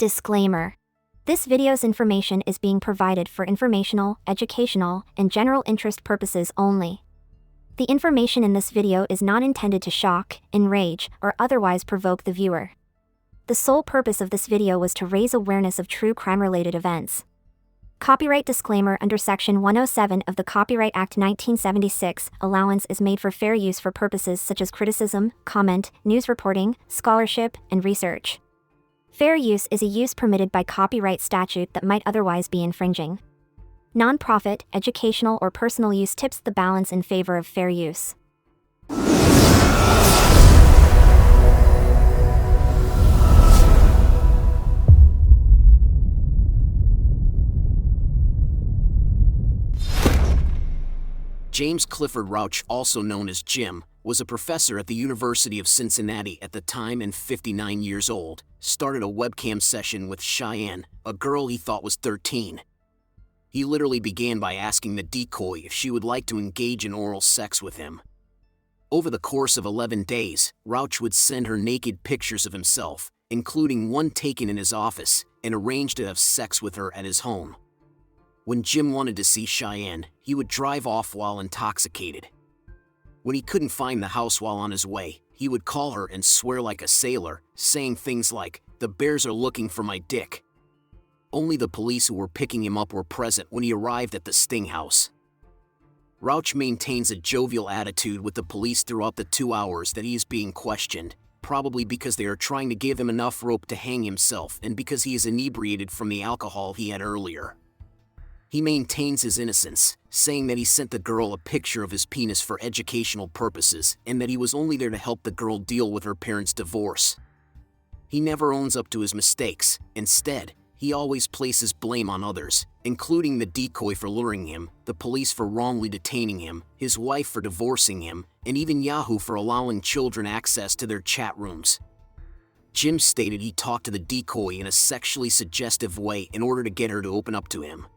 Disclaimer. This video's information is being provided for informational, educational, and general interest purposes only. The information in this video is not intended to shock, enrage, or otherwise provoke the viewer. The sole purpose of this video was to raise awareness of true crime-related events. Copyright disclaimer: under Section 107 of the Copyright Act 1976, allowance is made for fair use for purposes such as criticism, comment, news reporting, scholarship, and research. Fair use is a use permitted by copyright statute that might otherwise be infringing. Non-profit, educational, or personal use tips the balance in favor of fair use. James Clifford Rauch, also known as Jim, was a professor at the University of Cincinnati at the time and 59 years old, started a webcam session with Cheyenne, a girl he thought was 13. He literally began by asking the decoy if she would like to engage in oral sex with him. Over the course of 11 days, Rauch would send her naked pictures of himself, including one taken in his office, and arranged to have sex with her at his home. When Jim wanted to see Cheyenne, he would drive off while intoxicated. When he couldn't find the house while on his way, he would call her and swear like a sailor, saying things like, "The bears are looking for my dick." Only the police who were picking him up were present when he arrived at the Sting house. Rauch maintains a jovial attitude with the police throughout the 2 hours that he is being questioned, probably because they are trying to give him enough rope to hang himself and because he is inebriated from the alcohol he had earlier. He maintains his innocence, saying that he sent the girl a picture of his penis for educational purposes and that he was only there to help the girl deal with her parents' divorce. He never owns up to his mistakes. Instead, he always places blame on others, including the decoy for luring him, the police for wrongly detaining him, his wife for divorcing him, and even Yahoo for allowing children access to their chat rooms. Jim stated he talked to the decoy in a sexually suggestive way in order to get her to open up to him.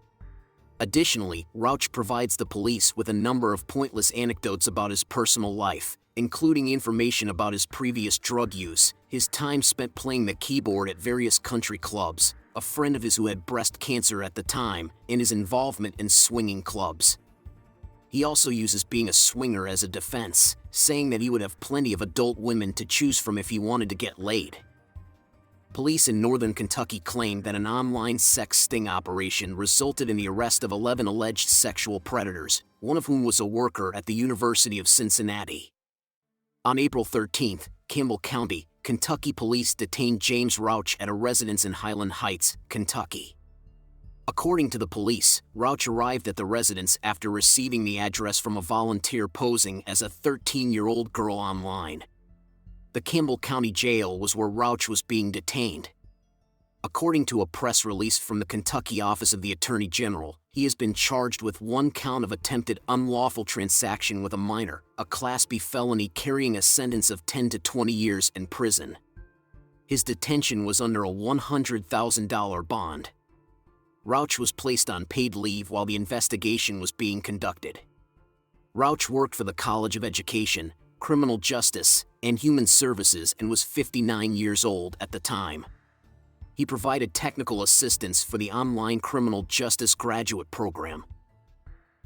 Additionally, Rauch provides the police with a number of pointless anecdotes about his personal life, including information about his previous drug use, his time spent playing the keyboard at various country clubs, a friend of his who had breast cancer at the time, and his involvement in swinging clubs. He also uses being a swinger as a defense, saying that he would have plenty of adult women to choose from if he wanted to get laid. Police in northern Kentucky claimed that an online sex sting operation resulted in the arrest of 11 alleged sexual predators, one of whom was a worker at the University of Cincinnati. On April 13, Campbell County, Kentucky police detained James Rauch at a residence in Highland Heights, Kentucky. According to the police, Rauch arrived at the residence after receiving the address from a volunteer posing as a 13-year-old girl online. The Campbell County Jail was where Rauch was being detained. According to a press release from the Kentucky Office of the Attorney General, he has been charged with 1 count of attempted unlawful transaction with a minor, a Class B felony carrying a sentence of 10 to 20 years in prison. His detention was under a $100,000 bond. Rauch was placed on paid leave while the investigation was being conducted. Rauch worked for the College of Education, Criminal Justice, and Human Services and was 59 years old at the time. He provided technical assistance for the online criminal justice graduate program.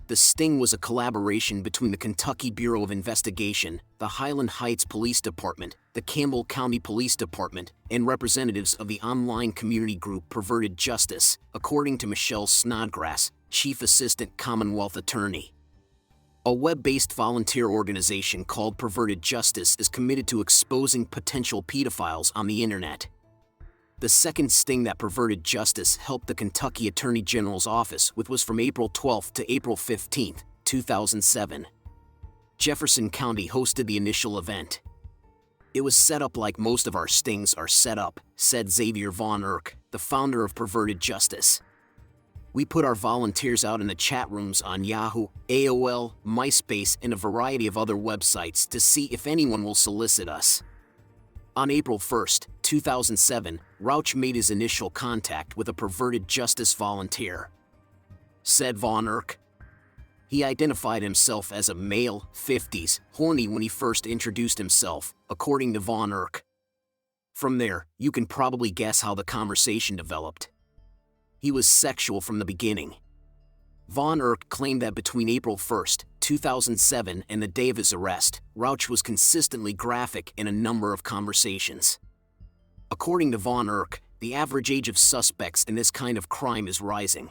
The sting was a collaboration between the Kentucky Bureau of Investigation, the Highland Heights Police Department, the Campbell County Police Department, and representatives of the online community group Perverted Justice, according to Michelle Snodgrass, Chief Assistant Commonwealth Attorney. A web-based volunteer organization called Perverted Justice is committed to exposing potential pedophiles on the internet. The second sting that Perverted Justice helped the Kentucky Attorney General's office with was from April 12 to April 15, 2007. Jefferson County hosted the initial event. "It was set up like most of our stings are set up," said Xavier Von Erck, the founder of Perverted Justice. "We put our volunteers out in the chat rooms on Yahoo, AOL, MySpace, and a variety of other websites to see if anyone will solicit us." On April 1, 2007, Rauch made his initial contact with a Perverted Justice volunteer. Said Von Erck. He identified himself as a male, 50s, horny when he first introduced himself, according to Von Erck. From there, you can probably guess how the conversation developed. He was sexual from the beginning. Von Erck claimed that between April 1st, 2007 and the day of his arrest, Rauch was consistently graphic in a number of conversations. According to Von Erck, the average age of suspects in this kind of crime is rising.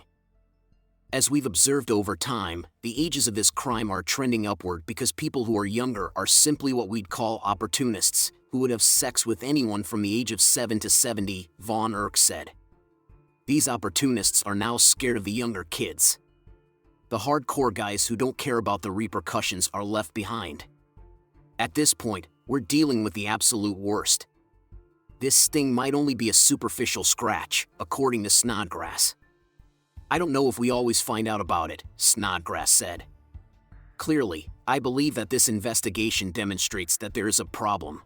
As we've observed over time, the ages of this crime are trending upward because people who are younger are simply what we'd call opportunists, who would have sex with anyone from the age of 7 to 70, Von Erck said. These opportunists are now scared of the younger kids. The hardcore guys who don't care about the repercussions are left behind. At this point, we're dealing with the absolute worst. This sting might only be a superficial scratch, according to Snodgrass. I don't know if we always find out about it, Snodgrass said. Clearly, I believe that this investigation demonstrates that there is a problem.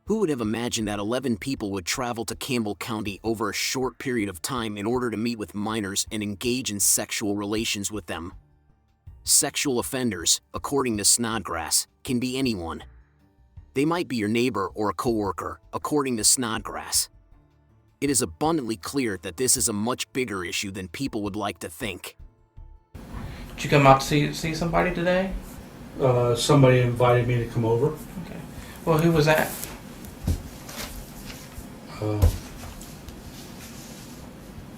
Who would have imagined that 11 people would travel to Campbell County over a short period of time in order to meet with minors and engage in sexual relations with them? Sexual offenders, according to Snodgrass, can be anyone. They might be your neighbor or a coworker, according to Snodgrass. It is abundantly clear that this is a much bigger issue than people would like to think. Did you come out to see somebody today? Somebody invited me to come over. Okay. Well, who was that?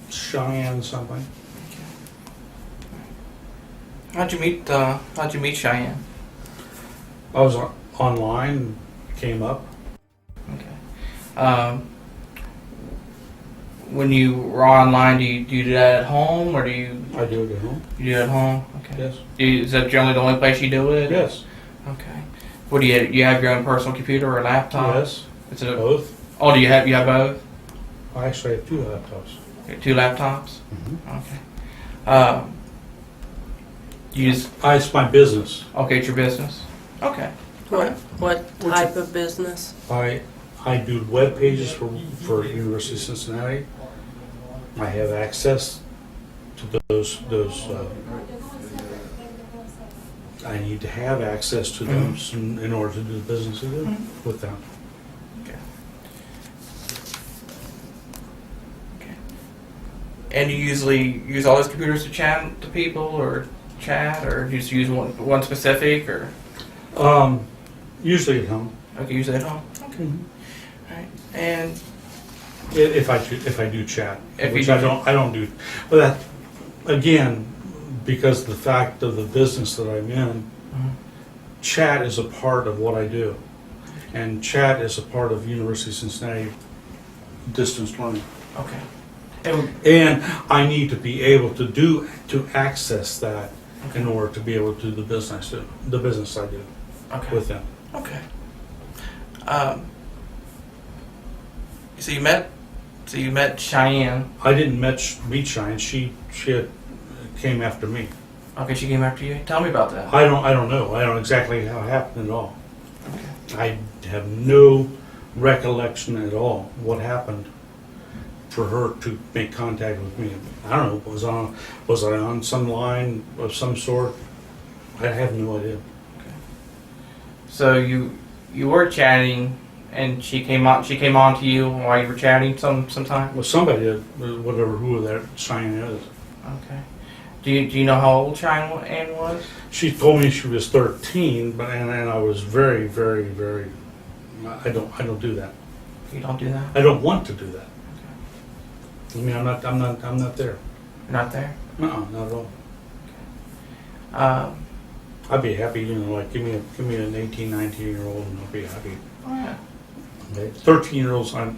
Cheyenne something. How'd you meet Cheyenne? I was online, came up. Okay. When you were online, do you do that at home, or do you? I do it at home. You do it at home. Okay. Yes. Is that generally the only place you do it? Yes. Okay. What do you have your own personal computer or laptop? Yes. Is it Both. Oh, do you have both? I actually have 2 laptops. Okay, 2 laptops. Mm-hmm. Okay. You just It's my business. okay. It's your business. Okay. What type of business? I do web pages for University of Cincinnati. I have access to those. I need to have access to them in order to do the business with them. Okay. Okay. And you usually use all those computers to chat to people, or you just use one specific, or? Usually at home. Okay, usually at home. Okay. All right. And If I do chat, If which you I don't do. But that, again, because of the fact of the business that I'm in, chat is a part of what I do, and chat is a part of University of Cincinnati distance learning. okay. And I need to be able to access that in order to be able to do the business I do Okay. with them. Okay. So you met Cheyenne. I didn't meet Shine. She came after me. Okay, she came after you. Tell me about that. I don't know. I don't exactly how it happened at all. Okay. I have no recollection at all what happened for her to make contact with me. I don't know. Was I on some line of some sort? I have no idea. Okay. So you were chatting, and she came on to you while you were chatting sometime? Well, somebody, who that Cheyenne is. Okay. Do you know how old Cheyenne was? She told me she was 13, and I was very, very, very. I don't do that. You don't do that? I don't want to do that. Okay. I mean, I'm not there. You're not there? No, not at all. Um, I'd be happy, like give me an 18, 19-year-old, and I'll be happy. oh yeah. Okay. 13-year-olds, God,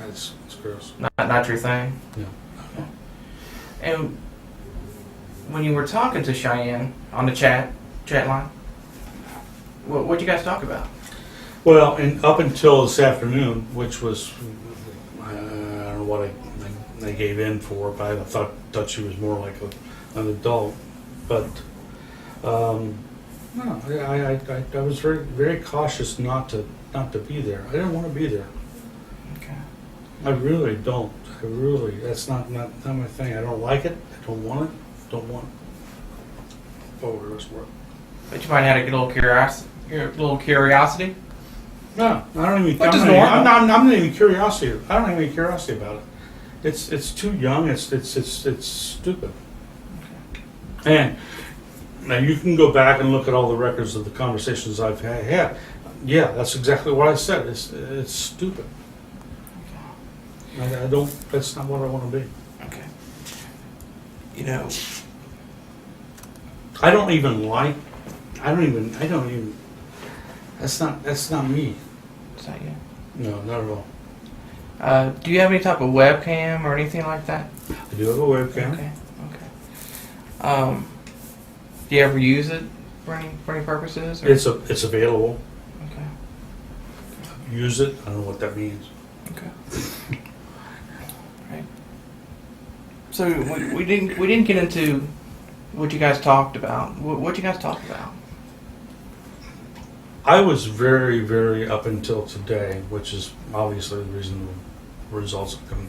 it's gross. Not your thing? No. Okay. And when you were talking to Cheyenne on the chat line, what'd you guys talk about? Well, and up until this afternoon, which was, I don't know what I gave in for, but I thought she was more like an adult. But no, I was very, very cautious not to be there. I didn't want to be there. Okay. I really don't. That's not my thing. I don't like it. I don't want it. Don't want it. Oh, the rest of it. But you might have a little curiosity. No, I don't even. Which is I'm normal. not even curiosity. I don't have any curiosity about it. It's too young. It's stupid. And now you can go back and look at all the records of the conversations I've had. Yeah, that's exactly what I said. It's stupid. I don't. That's not what I want to be. Okay. You know, I don't even. That's not me. is that you? No, not at all. Do you have any type of webcam or anything like that? I do have a webcam. Okay. Do you ever use it for any purposes? Or? It's available. Okay. Use it. I don't know what that means. Okay. Right. So we didn't get into what you guys talked about. What you guys talked about? I was very, very up until today, which is obviously the reason the results have come.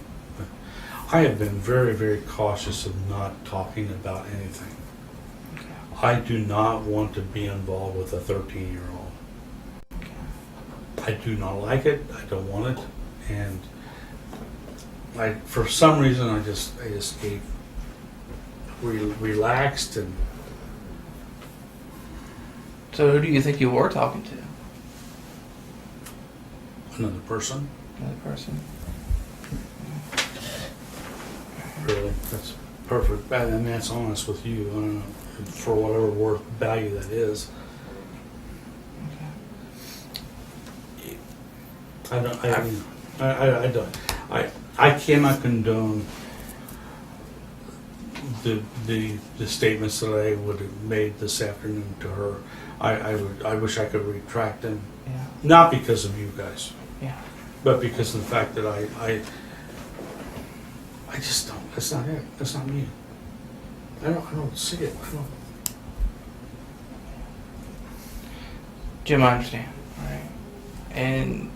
I have been very, very cautious of not talking about anything. Okay. I do not want to be involved with a 13-year-old. I do not like it. I don't want it, and for some reason, I just get relaxed and. So who do you think you were talking to? Another person. Another person. Really, that's perfect. And that's honest with you. I don't know, for whatever worth value that is. Okay. I cannot condone the statements that I would have made this afternoon to her. I wish I could retract them. Yeah. Not because of you guys, Yeah. but because of the fact that I just don't. That's not it. That's not me. I don't see it. I don't. Jim, I understand. All right. And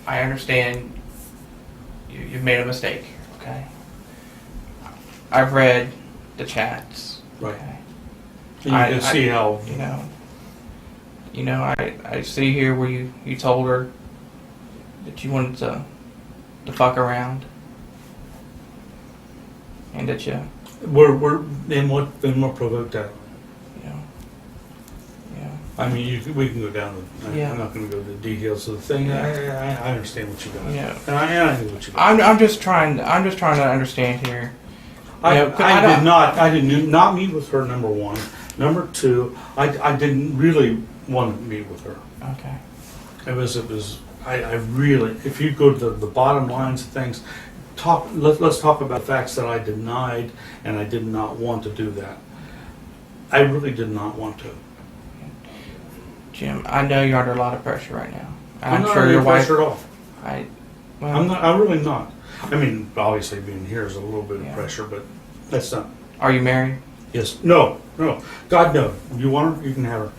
I understand you've made a mistake here, okay? I've read the chats. Right. Okay? And you can see how. I see here where you told her that you wanted to fuck around. And that We're in what provoked that. yeah. I mean, we can go down. Yeah. I'm not going to go to the details of the thing. Yeah. I understand what you got. Yeah. And I know what you got. I'm just trying to understand here. I did not meet with her. Number one. Number two, I didn't really want to meet with her. Okay. It was. I really. If you go to the bottom lines of things, let's talk about facts that I denied, and I did not want to do that. I really did not want to. Jim, I know you're under a lot of pressure right now. I'm not sure under your wife. pressure at all. Well, I'm not. I'm really not. I mean, obviously being here is a little bit of Yeah. pressure, but that's not. Are you married? Yes. No. God, no. You want her? You can have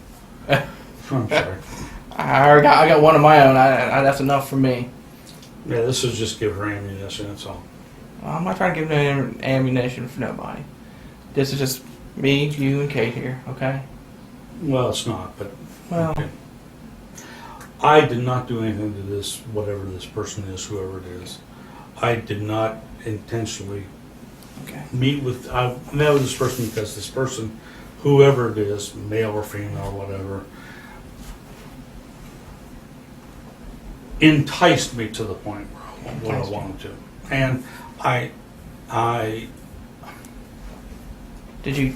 her. I'm sorry. I got one of my own. That's enough for me. Yeah, this is just give her ammunition. That's all. Well, I'm not trying to give no ammunition for nobody. This is just me, you, and Kate here. Okay. Well, it's not, but Well. okay. I did not do anything to this, whatever this person is, whoever it is. I did not intentionally Okay. meet with. I met with this person because this person, whoever it is, male or female or whatever, enticed me to the point where I wanted to, and I Did you?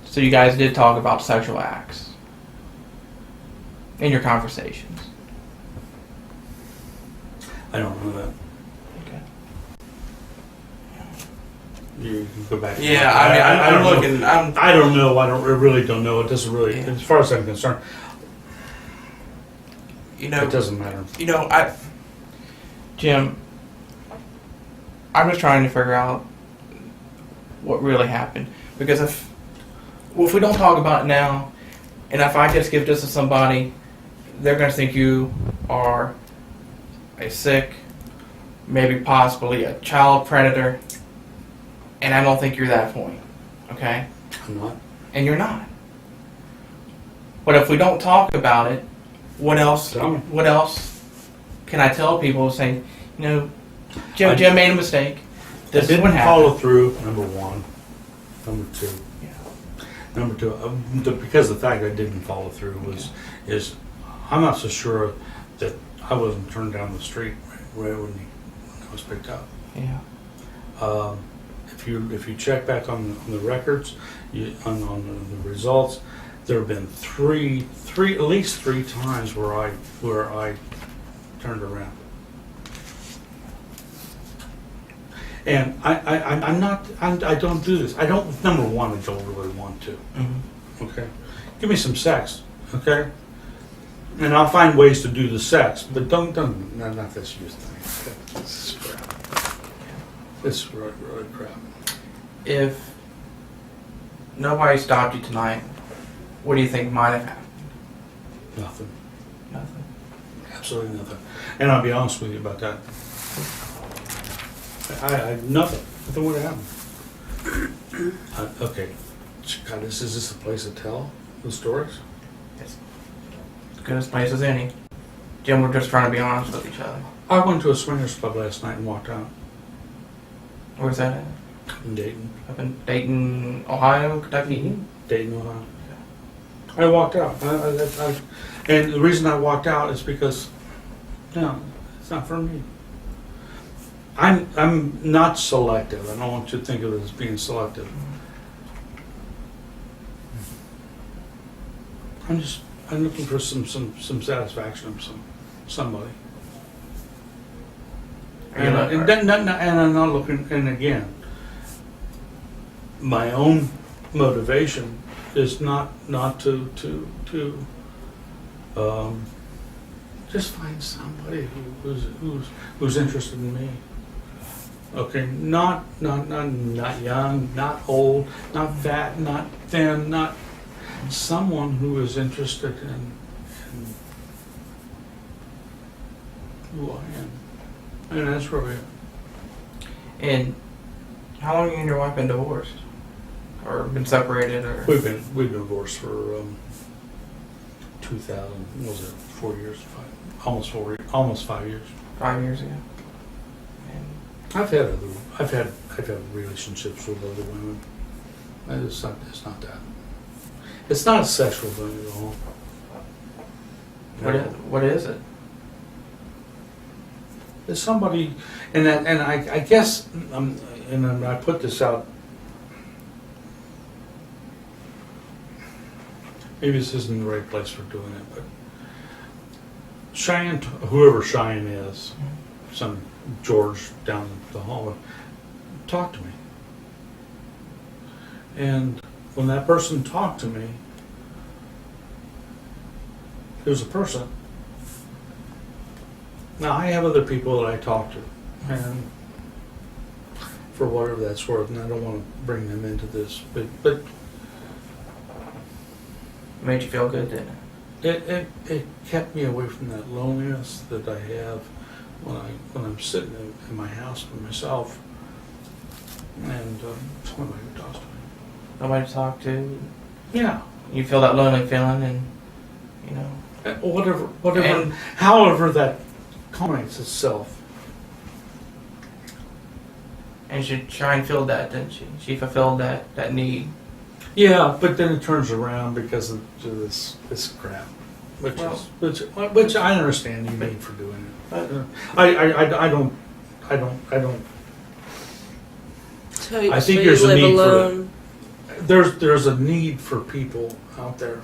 So you guys did talk about sexual acts in your conversations. don't know that. Okay. You can go back. Yeah, I mean, I'm don't know. looking. I don't know. I really don't know. It doesn't really, Yeah. as far as I'm concerned, You know. it doesn't matter. Jim, I'm just trying to figure out what really happened. Because if we don't talk about it now, and if I just give this to somebody, they're going to think you are a sick, maybe possibly a child predator, and I don't think you're that point, okay? I'm not. And you're not. But if we don't talk about it, what else? Tell me. What else can I tell people? Say, Jim made a mistake. This is what didn't happened. follow through. Number one. Number two. Number two. Because the fact I didn't follow through is I'm not so sure that I wasn't turned down the street right when I was picked up. Yeah. If you check back on the records, on the results, there have been at least three times where I turned around. And I don't do this. Number one, I don't really want to. Mm-hmm. Okay? Give me some sex, okay? And I'll find ways to do the sex, but not this use thing. Okay? This is crap. This is really, really crap. If nobody stopped you tonight, what do you think might have happened? Nothing. Nothing. Absolutely nothing. And I'll be honest with you about that. Nothing. Nothing would have happened. Okay. God, is this a place to tell the stories? It's as good a place as any. Jim, we're just trying to be honest with each other. I went to a swingers club last night and walked out Where's that at? in Dayton. Up in Dayton, Ohio, Kentucky? Dayton, Ohio. I walked out. And the reason I walked out is because, it's not for me. I'm not selective. I don't want you to think of it as being selective. I'm looking for some satisfaction from somebody. And I'm not looking. And again, my own motivation is not to just find somebody who's interested in me. Okay, not young, not old, not fat, not thin, not someone who is interested in who I am. And that's where we are. And how long have you and your wife been divorced? Or been separated? Or We've been divorced for 2000. What was it 4 years? Almost 5 years. 5 years ago? And I've had relationships with other women. It's not that. It's not a sexual thing at all. what is it? There's somebody, and I guess, and I put this out. Maybe this isn't the right place for doing it, but Cheyenne, whoever Cheyenne is, some George down the hall, talked to me. And when that person talked to me, it was a person. Now, I have other people that I talk to, and for whatever that's worth, and I don't want to bring them into this, but It made you feel good, didn't it? it kept me away from that loneliness that I have when I'm sitting in my house by myself, and somebody who talks to me. Nobody to talk to. Yeah. You feel that lonely feeling, and Whatever, And- however that culminates itself. and she tried and filled that, didn't she? She fulfilled that need. Yeah, but then it turns around because of this crap, which I understand you need for doing it. I don't. So, I think so there's you a live need alone. there's a need for people out there,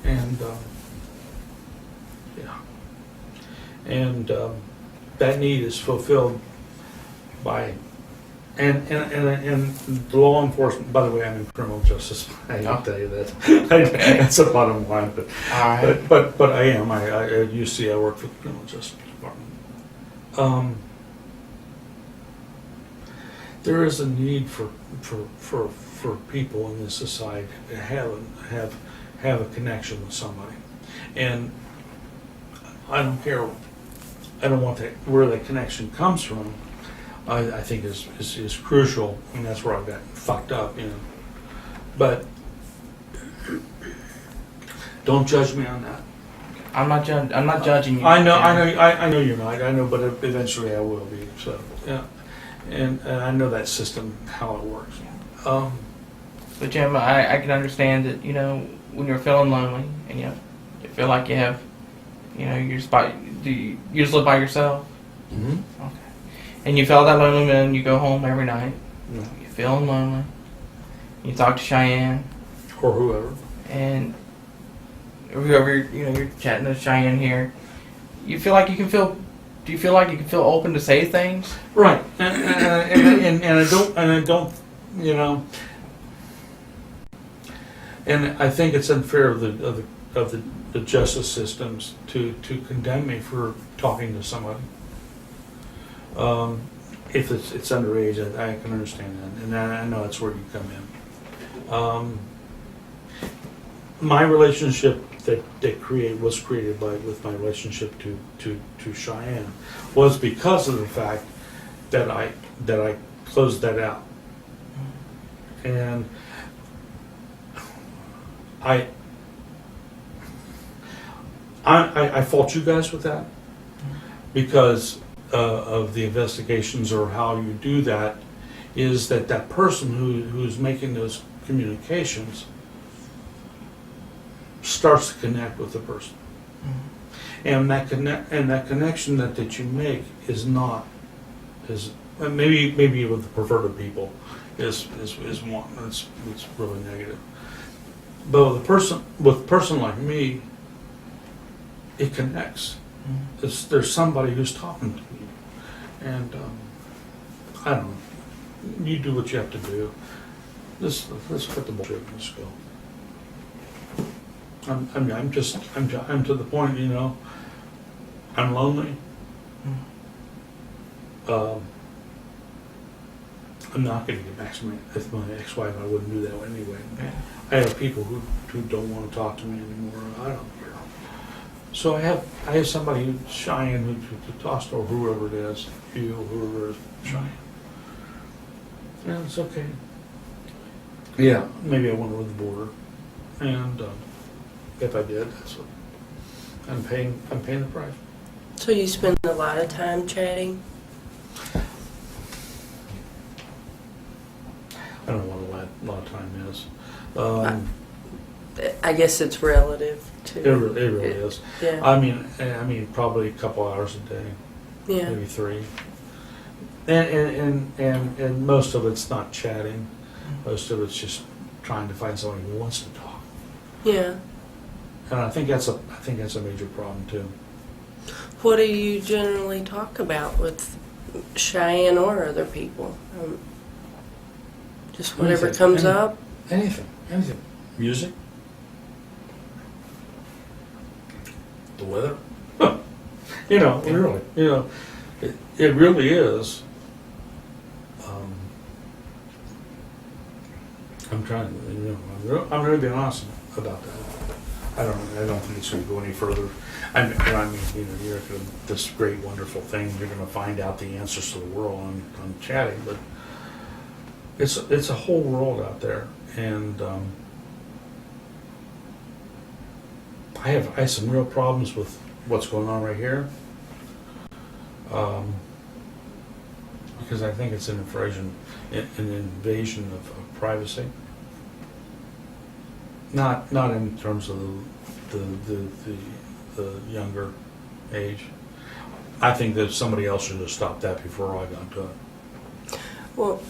and that need is fulfilled by and the law enforcement. By the way, I'm in criminal justice. I hate to tell you that. That's the bottom line, but All right. but I am. I at UC I work for the criminal justice department. There is a need for people in this society to have a connection with somebody, and I don't care. I don't want where that connection comes from. I think is crucial, and that's where I got fucked up, But Don't judge me on that. I'm not judging you. I know you're not. I know, but eventually I will be. So yeah, and I know that system, how it works. But Jim, I can understand that, when you're feeling lonely and you feel like you have, you're just you just live by yourself? Mm-hmm. Okay. And you feel that lonely when you go home every night. Yeah. You're feeling lonely. You talk to Cheyenne. Or whoever. And whoever, you're chatting to Cheyenne here. You feel like you can feel, do you feel like you can feel open to say things? Right. And I don't, and I think it's unfair of the justice systems to condemn me for talking to somebody. If it's underage, I can understand that, and I know that's where you come in. My relationship was created with my relationship to Cheyenne was because of the fact that I closed that out, and I fault you guys with that because of the investigations or how you do that is that person who's making those communications starts to connect with the person, and that connection that you make is not maybe with the perverted people is one it's really negative. But with a person like me, it connects. There's somebody who's talking to you, and I don't know. You do what you have to do. Let's put the bullshit in the skull. I'm to the point. I'm lonely. I'm not going to get back to my ex-wife. I wouldn't do that anyway. Yeah. I have people who don't want to talk to me anymore. I don't care. So I have somebody who's Cheyenne who talks to, or whoever it is, whoever it is, Cheyenne. Yeah, it's okay. Yeah, maybe I went over the border, and if I did, that's what I'm paying the price. So you spend a lot of time chatting? I don't know what a lot of time is. I guess it's relative to. It really is. Yeah. I mean, probably a couple hours a day, Yeah. maybe 3. And most of it's not chatting. Most of it's just trying to find somebody who wants to talk. Yeah. And I think that's a major problem too. What do you generally talk about with Cheyenne or other people? Just whatever comes up? Anything. Music. The weather. Really. It really is. I'm trying. I'm really being honest about that. I don't think it's going to go any further. I mean, you're gonna, this great, wonderful thing. You're going to find out the answers to the world on chatting, but it's a whole world out there, and I have some real problems with what's going on right here, because I think it's an invasion of privacy. Not in terms of the younger age. I think that somebody else should have stopped that before I got to it. Well,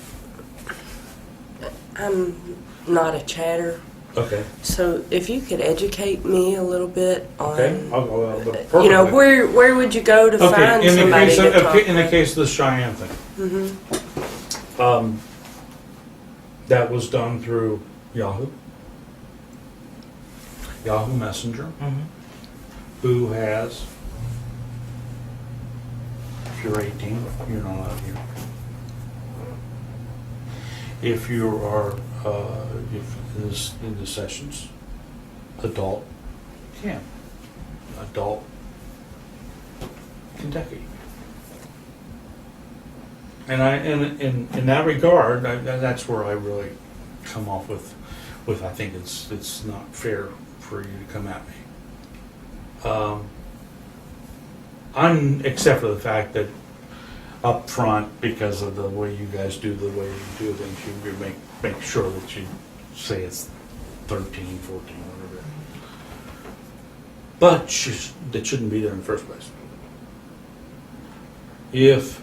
I'm not a chatter. Okay. So if you could educate me a little bit on, Okay. Perfectly. where would you go to find somebody to talk in the with? case of the Cheyenne thing, Mm-hmm. that was done through Yahoo Messenger, who has, if you're 18, you're not allowed here. If you are, in the sessions, adult, can. Adult, Kentucky. And in that regard, that's where I really come off with I think it's not fair for for you to come at me. Except for the fact that up front, because of the way you guys do the way you do things, you make sure that you say it's 13, 14, whatever. But that shouldn't be there in the first place. If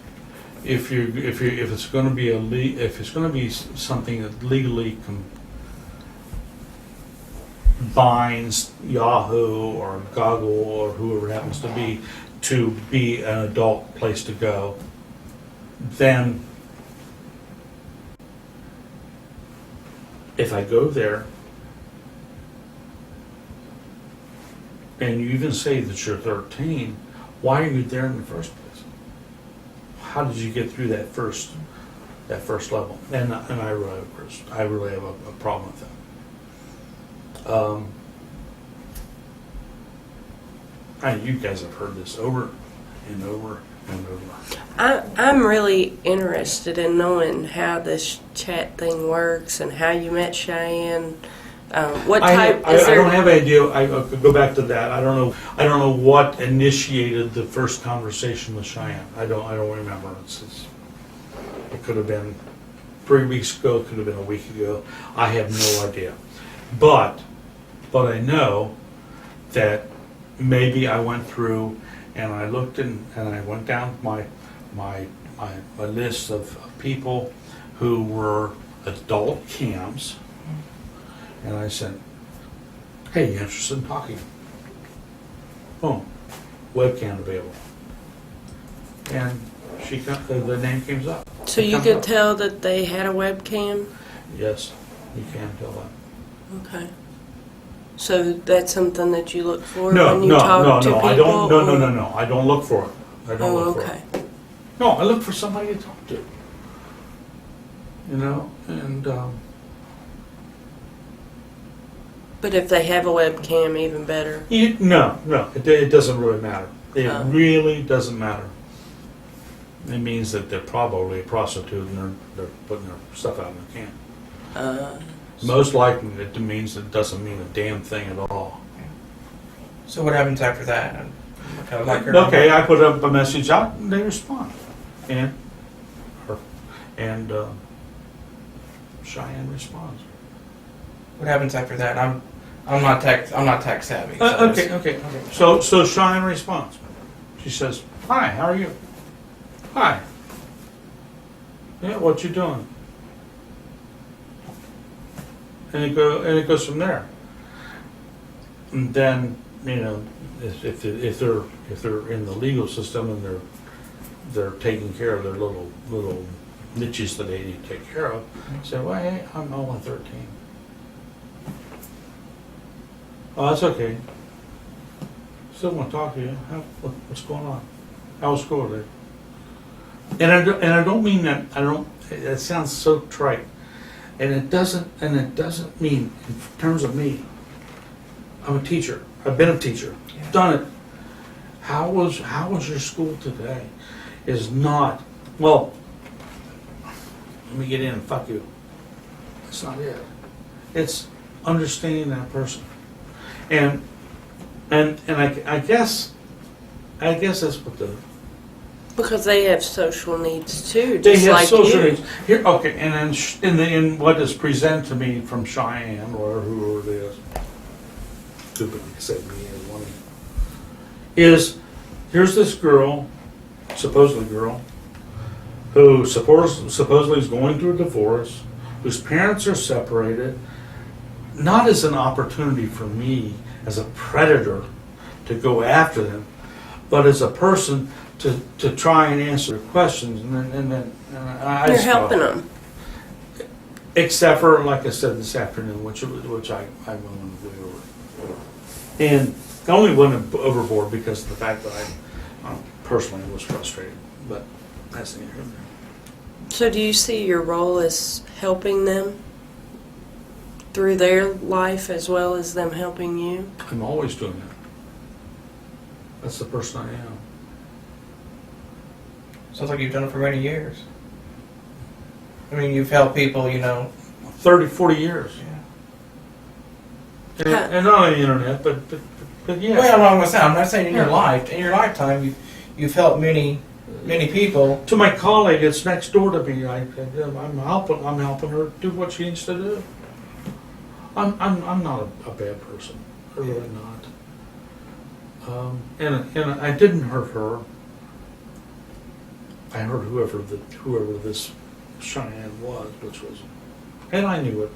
it's going to be if it's going to be something that legally binds Yahoo or Goggle or whoever it happens to be an adult place to go, then if I go there and you even say that you're 13, why are you there in the first place? How did you get through that first level? And I really have a problem with that. You guys have heard this over and over and over. I'm really interested in knowing how this chat thing works and how you met Cheyenne. What type? I don't have an idea. I could go back to that. I don't know what initiated the first conversation with Cheyenne. I don't remember. It could have been 3 weeks ago. It could have been a week ago. I have no idea. But I know that maybe I went through and I looked and I went down my list of people who were adult cams, and I said, "Hey, you interested in talking?" Boom, webcam available, and the name came up. So you could tell that they had a webcam? Yes, you can tell that. Okay. So that's something that you look for when you talk to people? I don't. No. I don't look for it. I don't look for okay. it. No, I look for somebody to talk to. You know, and. But if they have a webcam, even better. No, it doesn't really matter. It really doesn't matter. It means that they're probably a prostitute and they're putting their stuff out in the can. Most likely, it means it doesn't mean a damn thing at all. So what happens after that? Okay, I put up a message out and they respond, and Cheyenne responds. What happens after that? I'm not tech savvy. Okay. So Cheyenne responds. She says, "Hi, how are you?" "Hi." "Yeah, what you doing?" And it goes from there. And then, you know, if they're in the legal system and they're taking care of their little niches that they need to take care of, say, "Well, hey, I'm only 13." "Oh, that's okay. Still want to talk to you. What's going on? How was school today?" And I don't mean that. It sounds so trite. And it doesn't mean, in terms of me, I'm a teacher. I've been a teacher. Yeah. Done it. How was your school today? Is not, well, let me get in and fuck you. That's not it. It's understanding that person. And I guess that's what the. Because they have social needs too, They just have like social you. needs. Here, okay, and then in what is presented to me from Cheyenne or whoever it is, stupid said me as one, is here's this girl, supposedly girl, who supposedly is going through a divorce, whose parents are separated, not as an opportunity for me as a predator to go after them, but as a person to try and answer questions, and then I You're just helping go, them. except for, like I said this afternoon, which I went way over, and I only went overboard because of the fact that I personally was frustrated, but that's neither here nor there. So do you see your role as helping them through their life as well as them helping you? I'm always doing that. That's the person I am. Sounds like you've done it for many years. I mean, you've helped people, 30, 40 years. And not on the internet, but yeah. Well, I'm not saying in your life. In your lifetime, you've helped many people. To my colleague, it's next door to me. I'm helping her do what she needs to do. I'm not a bad person. I'm really not. And I didn't hurt her. I hurt whoever this Cheyenne was, and I knew it.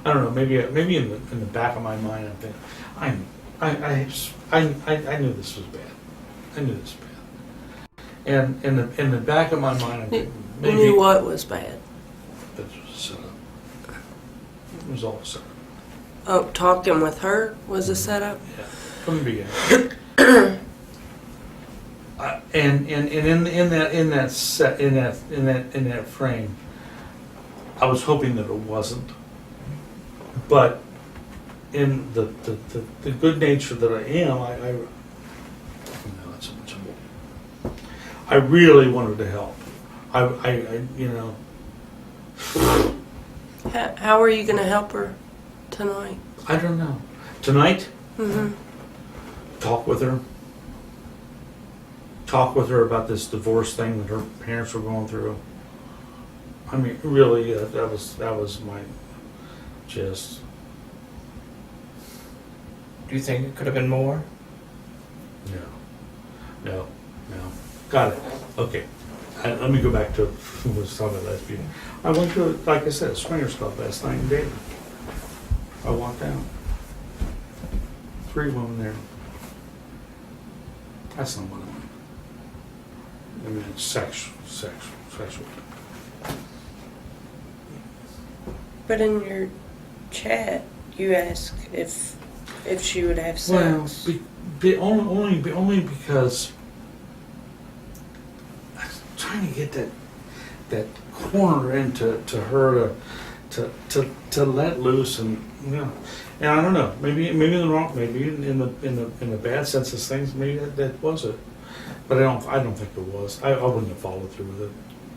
I don't know. Maybe in the back of my mind, I'm thinking, I knew this was bad. I knew this was bad. And in the back of my mind, I'm thinking, maybe You knew what was bad. It was set up. It was all set up. Oh, talking with her was a setup. Yeah, from the beginning. And in that frame, I was hoping that it wasn't. But in the good nature that I am, I really wanted to help. How are you going to help her tonight? I don't know. Tonight, Mm-hmm. talk with her. Talk with her about this divorce thing that her parents were going through. I mean, really, that was my just. Do you think it could have been more? No. Got it. Okay. Let me go back to what I was talking about last week. I went to, like I said, a swingers club last night in Dayton. I walked down. 3 women there. That's not what I want. I mean, it's sexual. But in your chat, you asked if she would have Well, sex. only because I was trying to get that corner into her to let loose, and and I don't know, maybe in the wrong, maybe in the bad sense of things, maybe that was it, but I don't think it was. I wouldn't have followed through with it.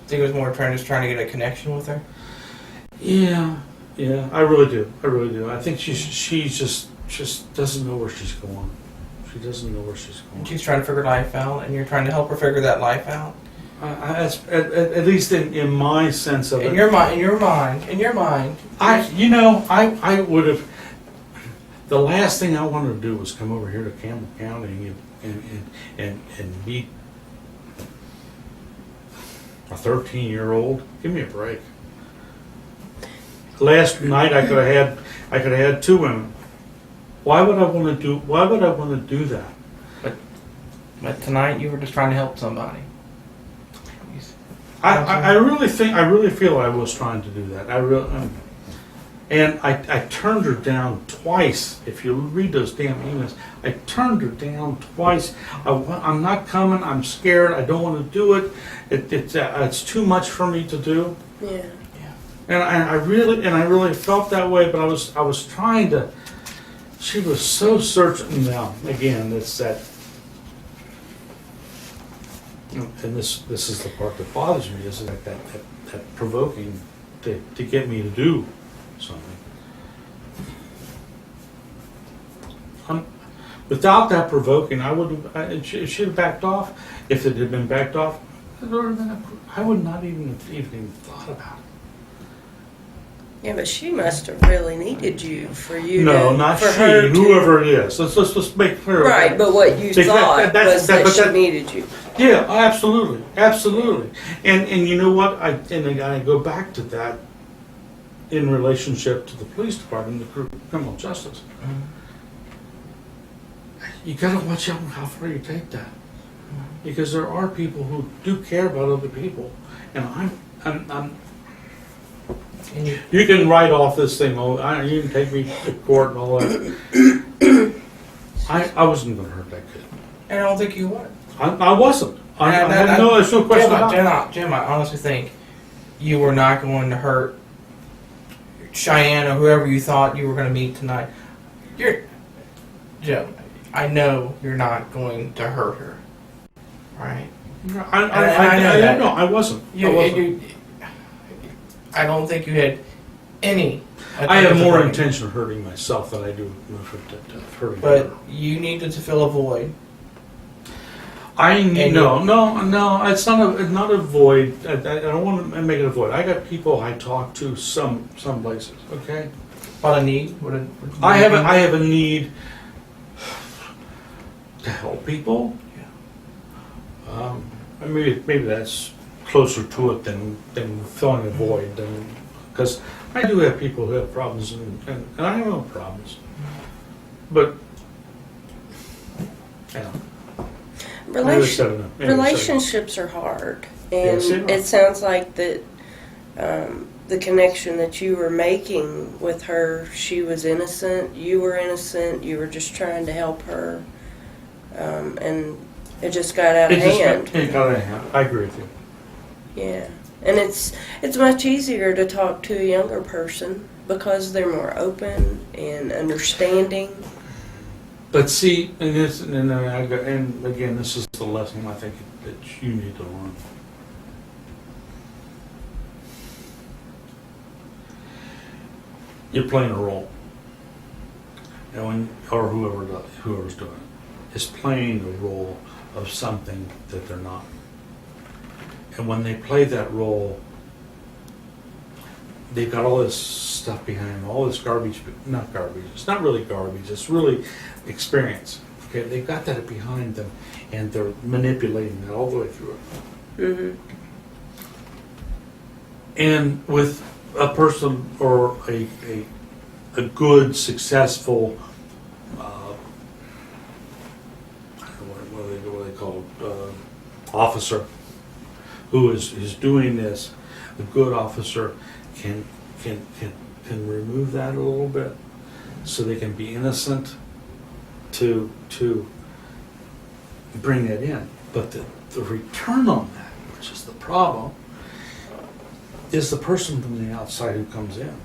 Think it was more trying to get a connection with her? Yeah, I really do. I think she just doesn't know where she's going. She doesn't know where she's going. She's trying to figure life out, and you're trying to help her figure that life out. At least in my sense of it. In your mind. I would have. The last thing I wanted to do was come over here to Campbell County and meet a 13-year-old. Give me a break. Last night I could have had 2 women. Why would I want to do that? But tonight you were just trying to help somebody. I really feel I was trying to do that. And I turned her down twice. If you read those damn emails, I turned her down twice. I'm not coming. I'm scared. I don't want to do it. It's too much for me to do. Yeah. And I really felt that way. But I was trying to. She was so searching. Now again, it's that. And this is the part that bothers me, is that provoking to get me to do something. Without that provoking, I would. She'd have backed off. If it had been backed off, I would not even have thought about it. Yeah, but she must have really needed you for you. No, to, not for she. her to, Whoever it is. Let's make clear. Right, but what you thought was that she needed you. Yeah, absolutely. And you know what? I go back to that in relationship to the police department, the criminal justice. Mm-hmm. You got to watch out how far you take that, because there are people who do care about other people, and I'm. You can write off this thing. You can take me to court and all that. I wasn't going to hurt that kid. And I don't think you would. I wasn't. There's no question about it. Jim, I honestly think you were not going to hurt Cheyenne or whoever you thought you were going to meet tonight. Jim, I know you're not going to hurt her, right? I know that. No, I wasn't. I don't think you had any. I have more hurting. intention of hurting myself than I do of hurting But her. you needed to fill a void. No. It's not a void. I don't want to make it a void. I got people I talk to some places. Okay. What a need. I have a need to help people. Yeah. And maybe that's closer to it than filling a void. Because I do have people who have problems, and I have no problems. But yeah. Relationships are hard, and Yes, they are. it sounds like that the connection that you were making with her, she was innocent, you were innocent, you were just trying to help her, and it just got out of hand. It got out of hand. I agree with you. Yeah, and it's much easier to talk to a younger person because they're more open and understanding. But see, and again, this is the lesson I think that you need to learn. You're playing a role, and whoever's doing it is playing the role of something that they're not. And when they play that role, they've got all this stuff behind them, all this garbage, not garbage, it's not really garbage, it's really experience. Okay, they've got that behind them, and they're manipulating that all the way through it. Mm-hmm. And with a person or a good, successful, I don't know what they call it, officer, who is doing this, a good officer can remove that a little bit, so they can be innocent to bring that in. But the return on that, which is the problem, is the person from the outside who comes in.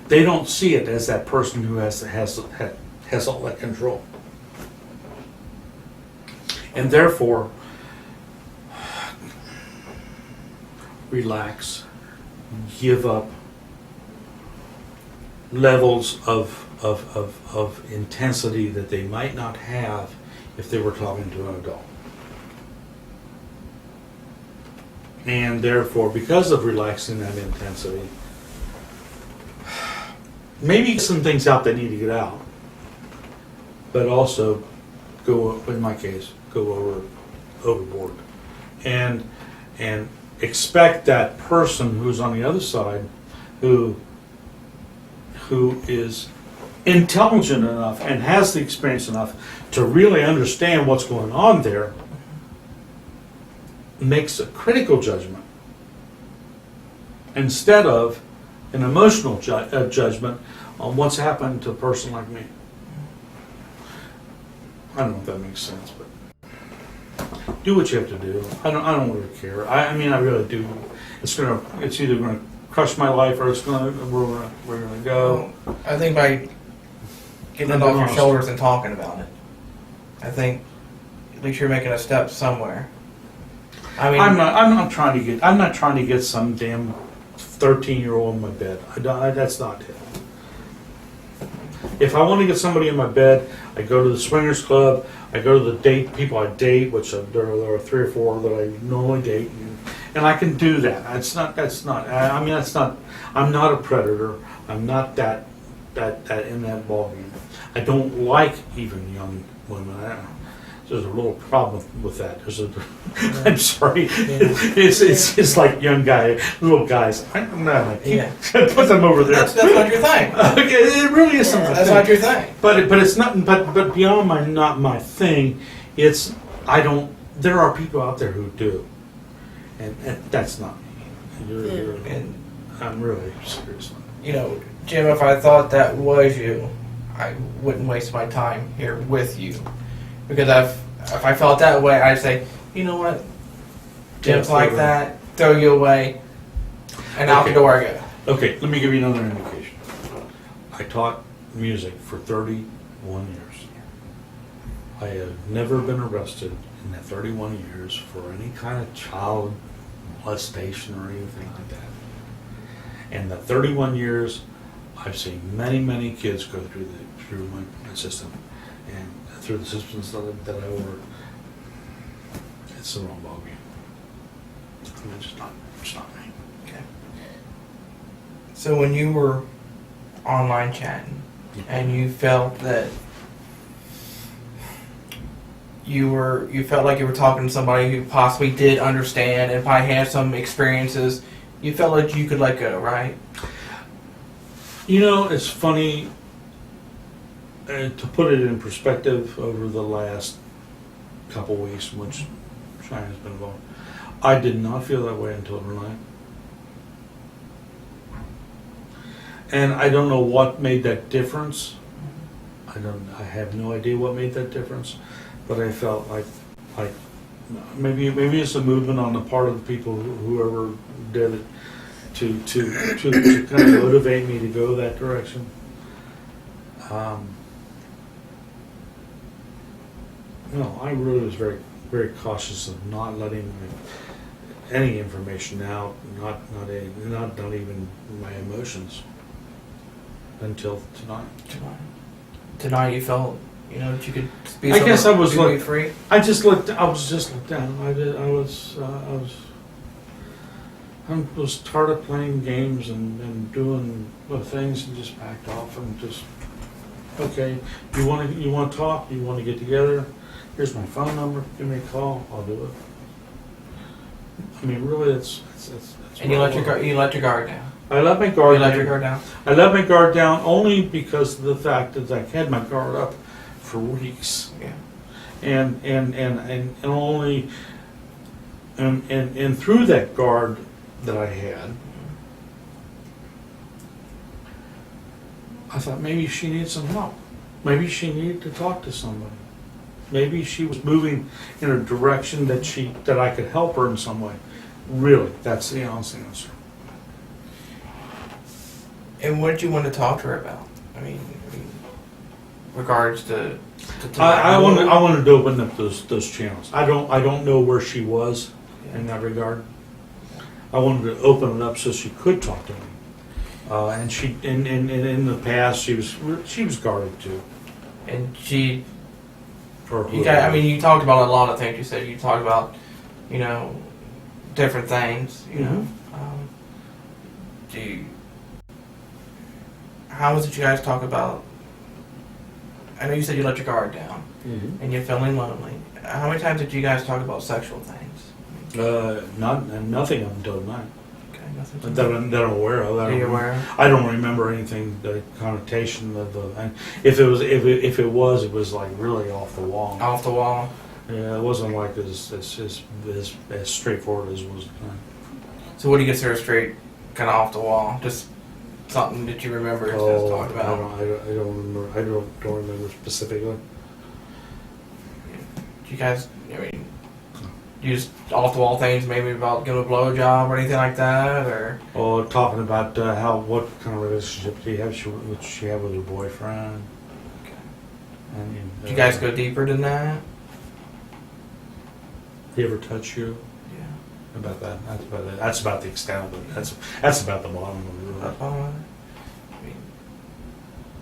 They don't see it as that person who has all that control. And therefore, relax, give up levels of intensity that they might not have if they were talking to an adult. And therefore, because of relaxing that intensity, maybe get some things out that need to get out, but also go, in my case, go overboard, and expect that person who's on the other side, who is intelligent enough and has the experience enough to really understand what's going on there, makes a critical judgment instead of an emotional judgment on what's happened to a person like me. I don't know if that makes sense, but do what you have to do. I don't really care. I mean, I really do. It's either gonna crush my life, or we're gonna go. I think by getting it off your shoulders and talking about it, I think at least you're making a step somewhere. I mean, I'm not trying to get some damn 13-year-old in my bed. That's not it. If I want to get somebody in my bed, I go to the swingers club. I go to the people I date, which there are 3 or 4 that I normally date, and I can do that. I mean, that's not. I'm not a predator. I'm not that in that ballgame. I don't like even young women. There's a little problem with that. I'm sorry. Yeah. It's like young little guys. I'm not. Yeah. Put them over there. That's not your thing. Okay, it really is something. That's not your thing. But it's not. But beyond not my thing. It's I don't. There are people out there who do, and that's not me. And I'm really serious. you know, Jim, if I thought that was you, I wouldn't waste my time here with you. Because if I felt that way, I'd say, you know what, Jim's like that, throw you away, and out the door I go. Okay, let me give you another indication. I taught music for 31 years. I have never been arrested in the 31 years for any kind of child molestation or anything like that. In the 31 years, I've seen many, many kids go through my system, and through the systems that I ordered. It's the wrong ballgame. I mean, it's not me. Okay. So when you were online chatting and you felt that you felt like you were talking to somebody who possibly did understand and probably had some experiences, you felt like you could let go, right? You know, it's funny to put it in perspective over the last couple weeks in which China's been involved. I did not feel that way until tonight. And I don't know what made that difference. I have no idea what made that difference, but I felt like maybe it's a movement on the part of the people whoever did it to kind of motivate me to go that direction. No, I really was very, very cautious of not letting any information out, not even my emotions until tonight. Tonight you felt, that you could be. I guess I was be free. I was just looked down. I was tired of playing games and doing things and just backed off and just, okay, you want to talk, you want to get together, here's my phone number, give me a call, I'll do it. I mean, really, that's And you let your guard down. I let my guard You let down. your guard down. I let my guard down only because of the fact that I had my guard up for weeks. Yeah. And only and through that guard that I had, I thought maybe she needed some help. Maybe she needed to talk to somebody. Maybe she was moving in a direction that I could help her in some way. Really, that's the honest answer. And what did you want to talk to her about? I mean regards to I wanted to open up those channels. I don't know where she was in that regard. I wanted to open it up so she could talk to me. And she in the past she was guarded too. And she. Or you talked about a lot of things. You said you talked about, different things. How was it you guys talk about? I know you said you let your guard down, and you're feeling lonely. How many times did you guys talk about sexual things? Nothing up until tonight. Okay, nothing. That I'm aware of. Are you aware of? I don't remember anything. The connotation of the. If it was like really off the wall. Off the wall. Yeah, it wasn't like as straightforward as it was tonight. So what do you consider straight, kind of off the wall? Just something that you remember to talk about? I don't remember. I don't remember specifically. Do you guys? You just off the wall things, maybe about giving a blowjob or anything like that, or? Or talking about what kind of relationship do you have? What she have with her boyfriend? Okay. And, do you guys go deeper than that? He ever touch you? Yeah. About that? That's about it. That's about the extent of it. That's about the bottom of it.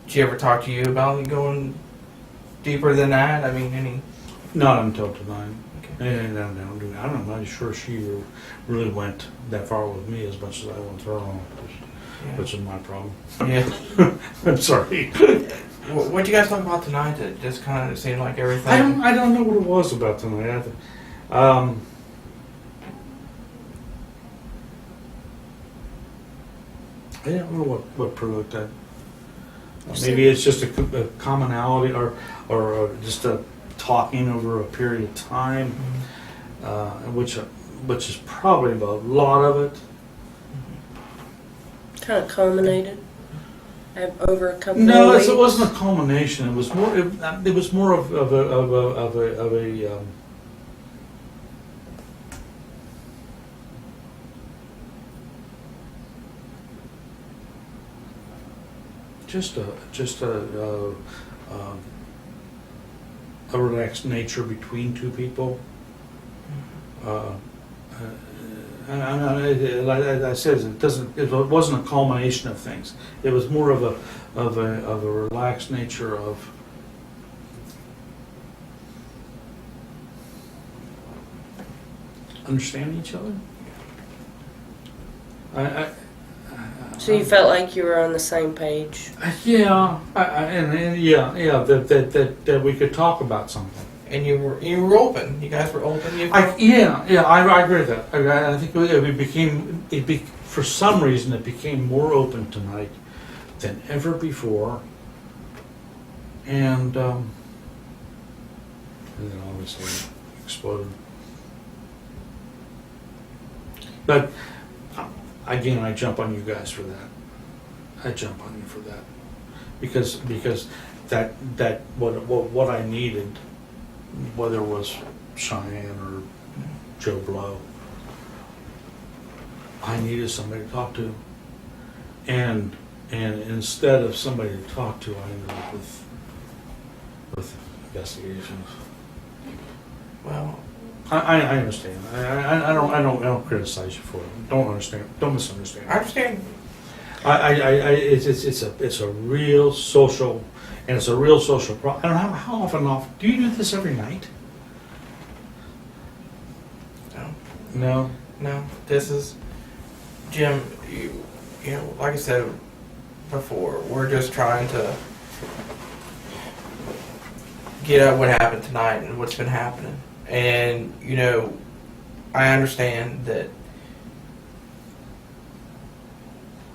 Did she ever talk to you about going deeper than that? any? Not until tonight. Okay. And I'm not sure she really went that far with me as much as I went with her, which is my problem. Yeah. I'm sorry. What did you guys talk about tonight that just kind of seemed like everything? I don't know what it was about tonight. I don't know what provoked that. Maybe it's just a commonality or just a talking over a period of time, which is probably a lot of it. Kind of culminated over a couple. No, of weeks. it wasn't a culmination. It was more. It was more of a a relaxed nature between two people. Like I said, it wasn't a culmination of things. It was more of a relaxed nature of understanding each other. So you felt like you were on the same page? Yeah, that we could talk about something. And you were open. You guys were open. I agree with that. I think for some reason it became more open tonight than ever before, and then obviously exploded. But again, I jump on you guys for that. I jump on you for that because that what I needed, whether it was Cheyenne or Joe Blow, I needed somebody to talk to, and instead of somebody to talk to, I ended up with investigations. Well, I understand. I don't criticize you for it. Don't misunderstand. I understand. It's a real social, and it's a real social problem. I don't know how often do you do this every night? No. No. This is Jim. You know, like I said before, we're just trying to get at what happened tonight and what's been happening. And, you know, I understand that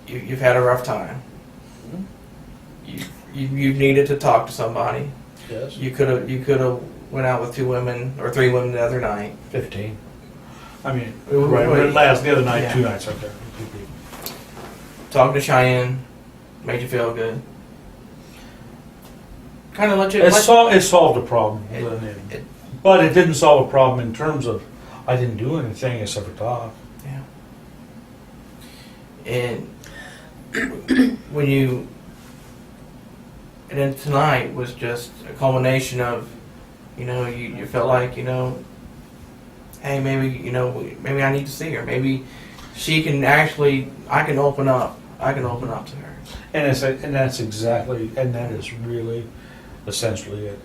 you've had a rough time. You needed to talk to somebody. Yes. You could have went out with 2 women or 3 women the other night. 15. I mean, Right. the other night, Yeah. 2 nights, okay. Talking to Cheyenne made you feel good. Kind of let you. It solved a problem, It- but it didn't solve a problem in terms of I didn't do anything except for talk. Yeah. And when you, and then tonight was just a culmination of, you know, you felt like, you know, hey, maybe I need to see her. Maybe she can actually, I can open up to her. And that is really essentially it.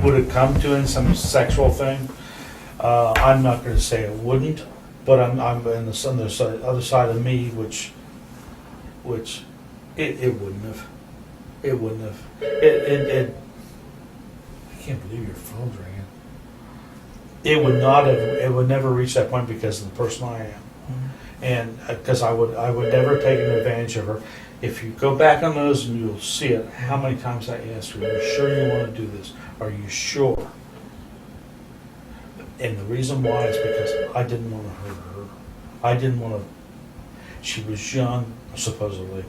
Would it come to in some sexual thing? I'm not going to say it wouldn't, but I'm in the other side of me, which it wouldn't have. It wouldn't have. I can't believe your phone's ringing. It would not have. It would never reach that point because of the person I am. And because I would never take an advantage of her. If you go back on those and you'll see it, how many times I asked her, are you sure you want to do this? Are you sure? And the reason why is because I didn't want to hurt her. I didn't want to, she was young, supposedly.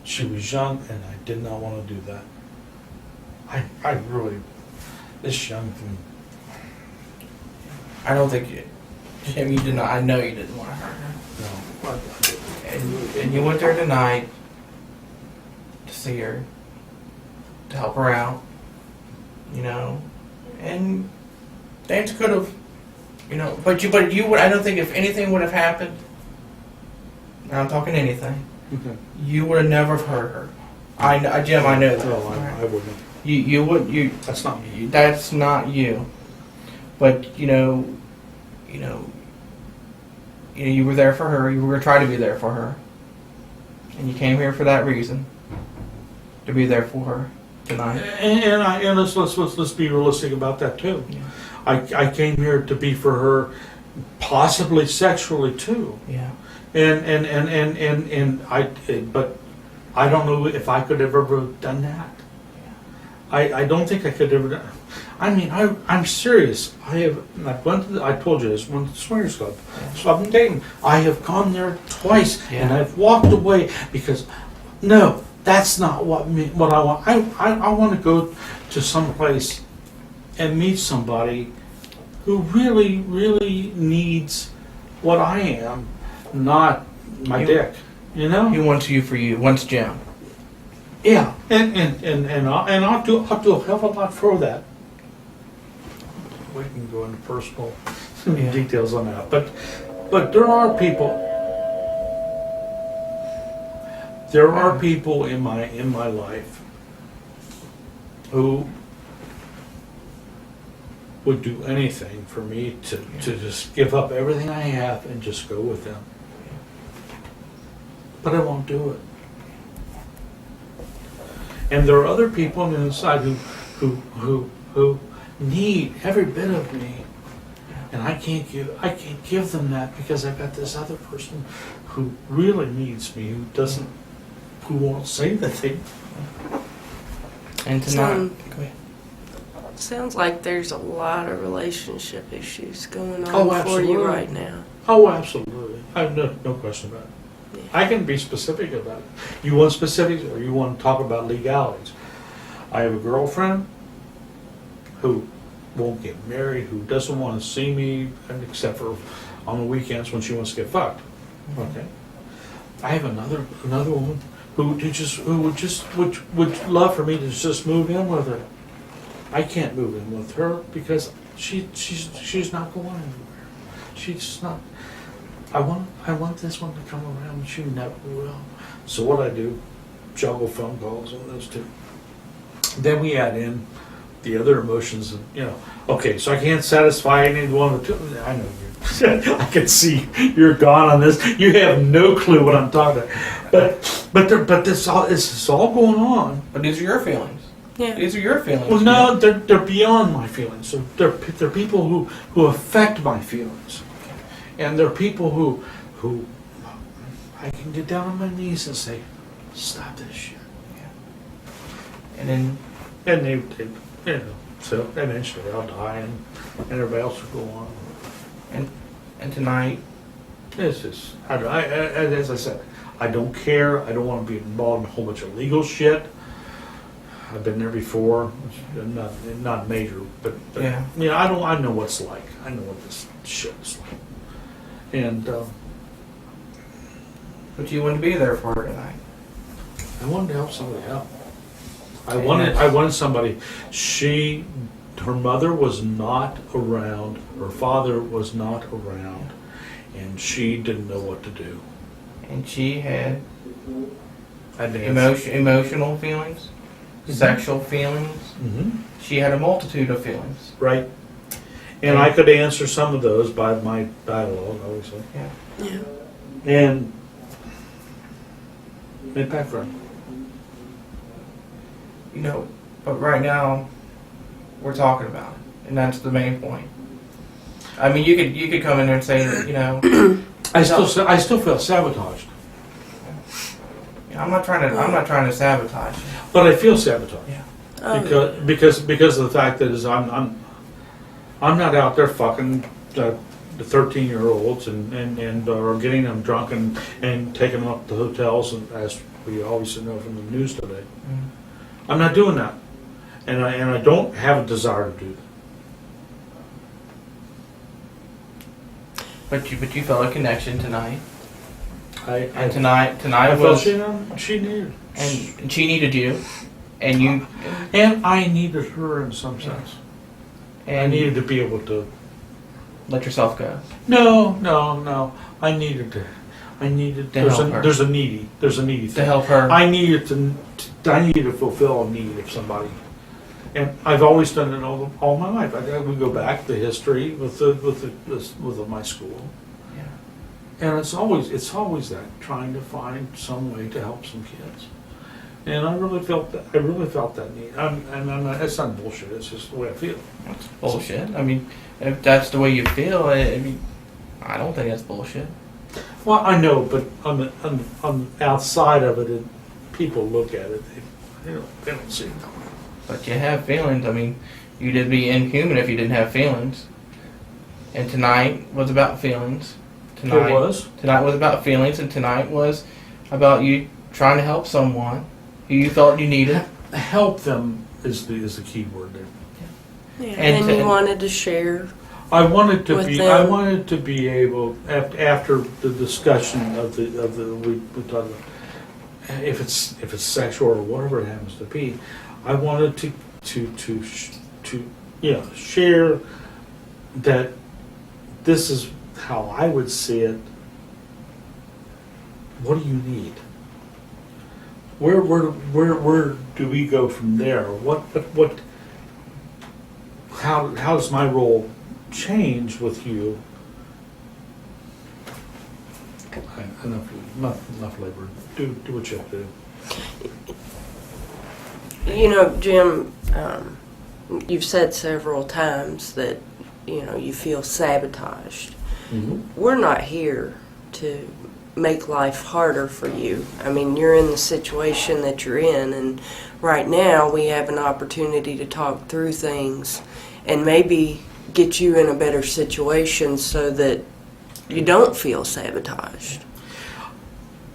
She was young and I did not want to do that. I really, this young thing. I don't think Jim, you did not. I know you didn't want to hurt her. No, I didn't. And you went there tonight to see her, to help her out, you know, and things could have, you know, but you would. I don't think if anything would have happened, and I'm talking anything, Okay. you would have never hurt her. Jim, I know that. No, I wouldn't. You would. That's not me. That's not you. But you were there for her. You were trying to be there for her, and you came here for that reason, to be there for her tonight. And let's be realistic about that too. Yeah. I came here to be for her, possibly sexually too. Yeah. But I don't know if I could ever have done that. I don't think I could ever. I mean, I'm serious. I told you this, went to the swingers club. So I've been dating. I have gone there twice, and I've walked away because, no, that's not what I want. I want to go to some place and meet somebody who really, really needs what I am, not my dick. You know? He wants you for you. Wants Jim. Yeah, and I'll do a hell of a lot for that. We can go into personal Yeah. details on that, but there are people. There are people in my life who would do anything for me to just give up everything I have and just go with them. But I won't do it. And there are other people on the inside who need every bit of me, and I can't give them that because I've got this other person who really needs me, who won't say the thing. And tonight, go ahead. Sounds like there's a lot of relationship issues going on Oh, for absolutely. you right now. Oh, absolutely. I have no question about it. Yeah. I can be specific about it. You want specifics, or you want to talk about legalities? I have a girlfriend who won't get married, who doesn't want to see me, except for on the weekends when she wants to get fucked. Okay. I have another woman who would love for me to just move in with her. I can't move in with her because she's not going anywhere. She's not. I want this one to come around. She never will. So what I do, juggle phone calls on those two. Then we add in the other emotions. Okay, so I can't satisfy any one of the two. I know you. I can see you're gone on this. You have no clue what I'm talking about. But this is all going on. But these are your feelings. Yeah. These are your feelings. Well, no, they're beyond my feelings. So they're people who affect my feelings, and they're people who I can get down on my knees and say, "Stop this shit." And then, they so eventually I'll die, and everybody else will go on. and tonight, It's just, as I said, I don't care. I don't want to be involved in a whole bunch of legal shit. I've been there before, not major, but Yeah. I know what it's like. I know what this shit is like, and but you wouldn't be there for her tonight. I wanted to help somebody out. I And wanted somebody. Her mother was not around. Her father was not around, and she didn't know what to do. And she had I did. emotional feelings, sexual feelings. Mm-hmm. She had a multitude of feelings. Right. And I could answer some of those by my dialogue, obviously. Yeah. Yeah. And impact for But right now, we're talking about it, and that's the main point. I mean, you could come in there and say that, I still feel sabotaged, I'm not trying to sabotage you. but I feel sabotaged Oh, because of the fact that I'm not out there fucking the 13-year-olds and or getting them drunk and taking them up to hotels, and as we obviously know from the news today. I'm not doing that, and I don't have a desire to do that. But you felt a connection tonight, I and tonight felt was, she needed, and she needed you, and you, and I needed her in some sense. I and needed to be able to. let yourself go. No. I needed to. help her. There's a needy thing. To help her. I needed to fulfill a need of somebody, and I've always done it all my life. We go back to history with my school, and it's always that, trying to find some way to help some kids. And I really felt that need. It's not bullshit. It's just the way I feel. That's bullshit. I mean, if that's the way you feel, I mean, I don't think that's bullshit. Well, I know, but on the outside of it, people look at it. They don't see it. But you have feelings. I mean, you'd be inhuman if you didn't have feelings. And tonight was about feelings. It was. Tonight was about feelings, and tonight was about you trying to help someone who you thought you needed. Help them is the key word there. yeah. And And you wanted to share. I wanted to With be. them. I wanted to be able after the discussion of the we talked about, if it's sexual or whatever it happens to be, I wanted to share that this is how I would see it. What do you need? Where do we go from there? How does my role change with you? Enough labor. Do what you have to do. You know, Jim, you've said several times that, you know, you feel sabotaged. Mm-hmm. We're not here to make life harder for you. I mean, you're in the situation that you're in, and right now we have an opportunity to talk through things and maybe get you in a better situation so that you don't feel sabotaged.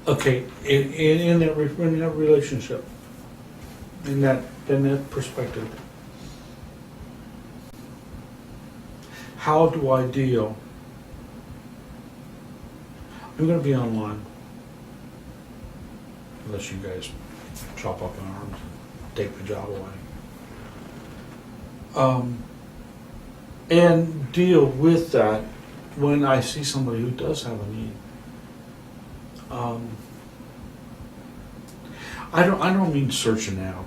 Okay, in that relationship, in that perspective, how do I deal? I'm going to be online, unless you guys chop up in arms and take the job away. And deal with that when I see somebody who does have a need. I don't mean searching out.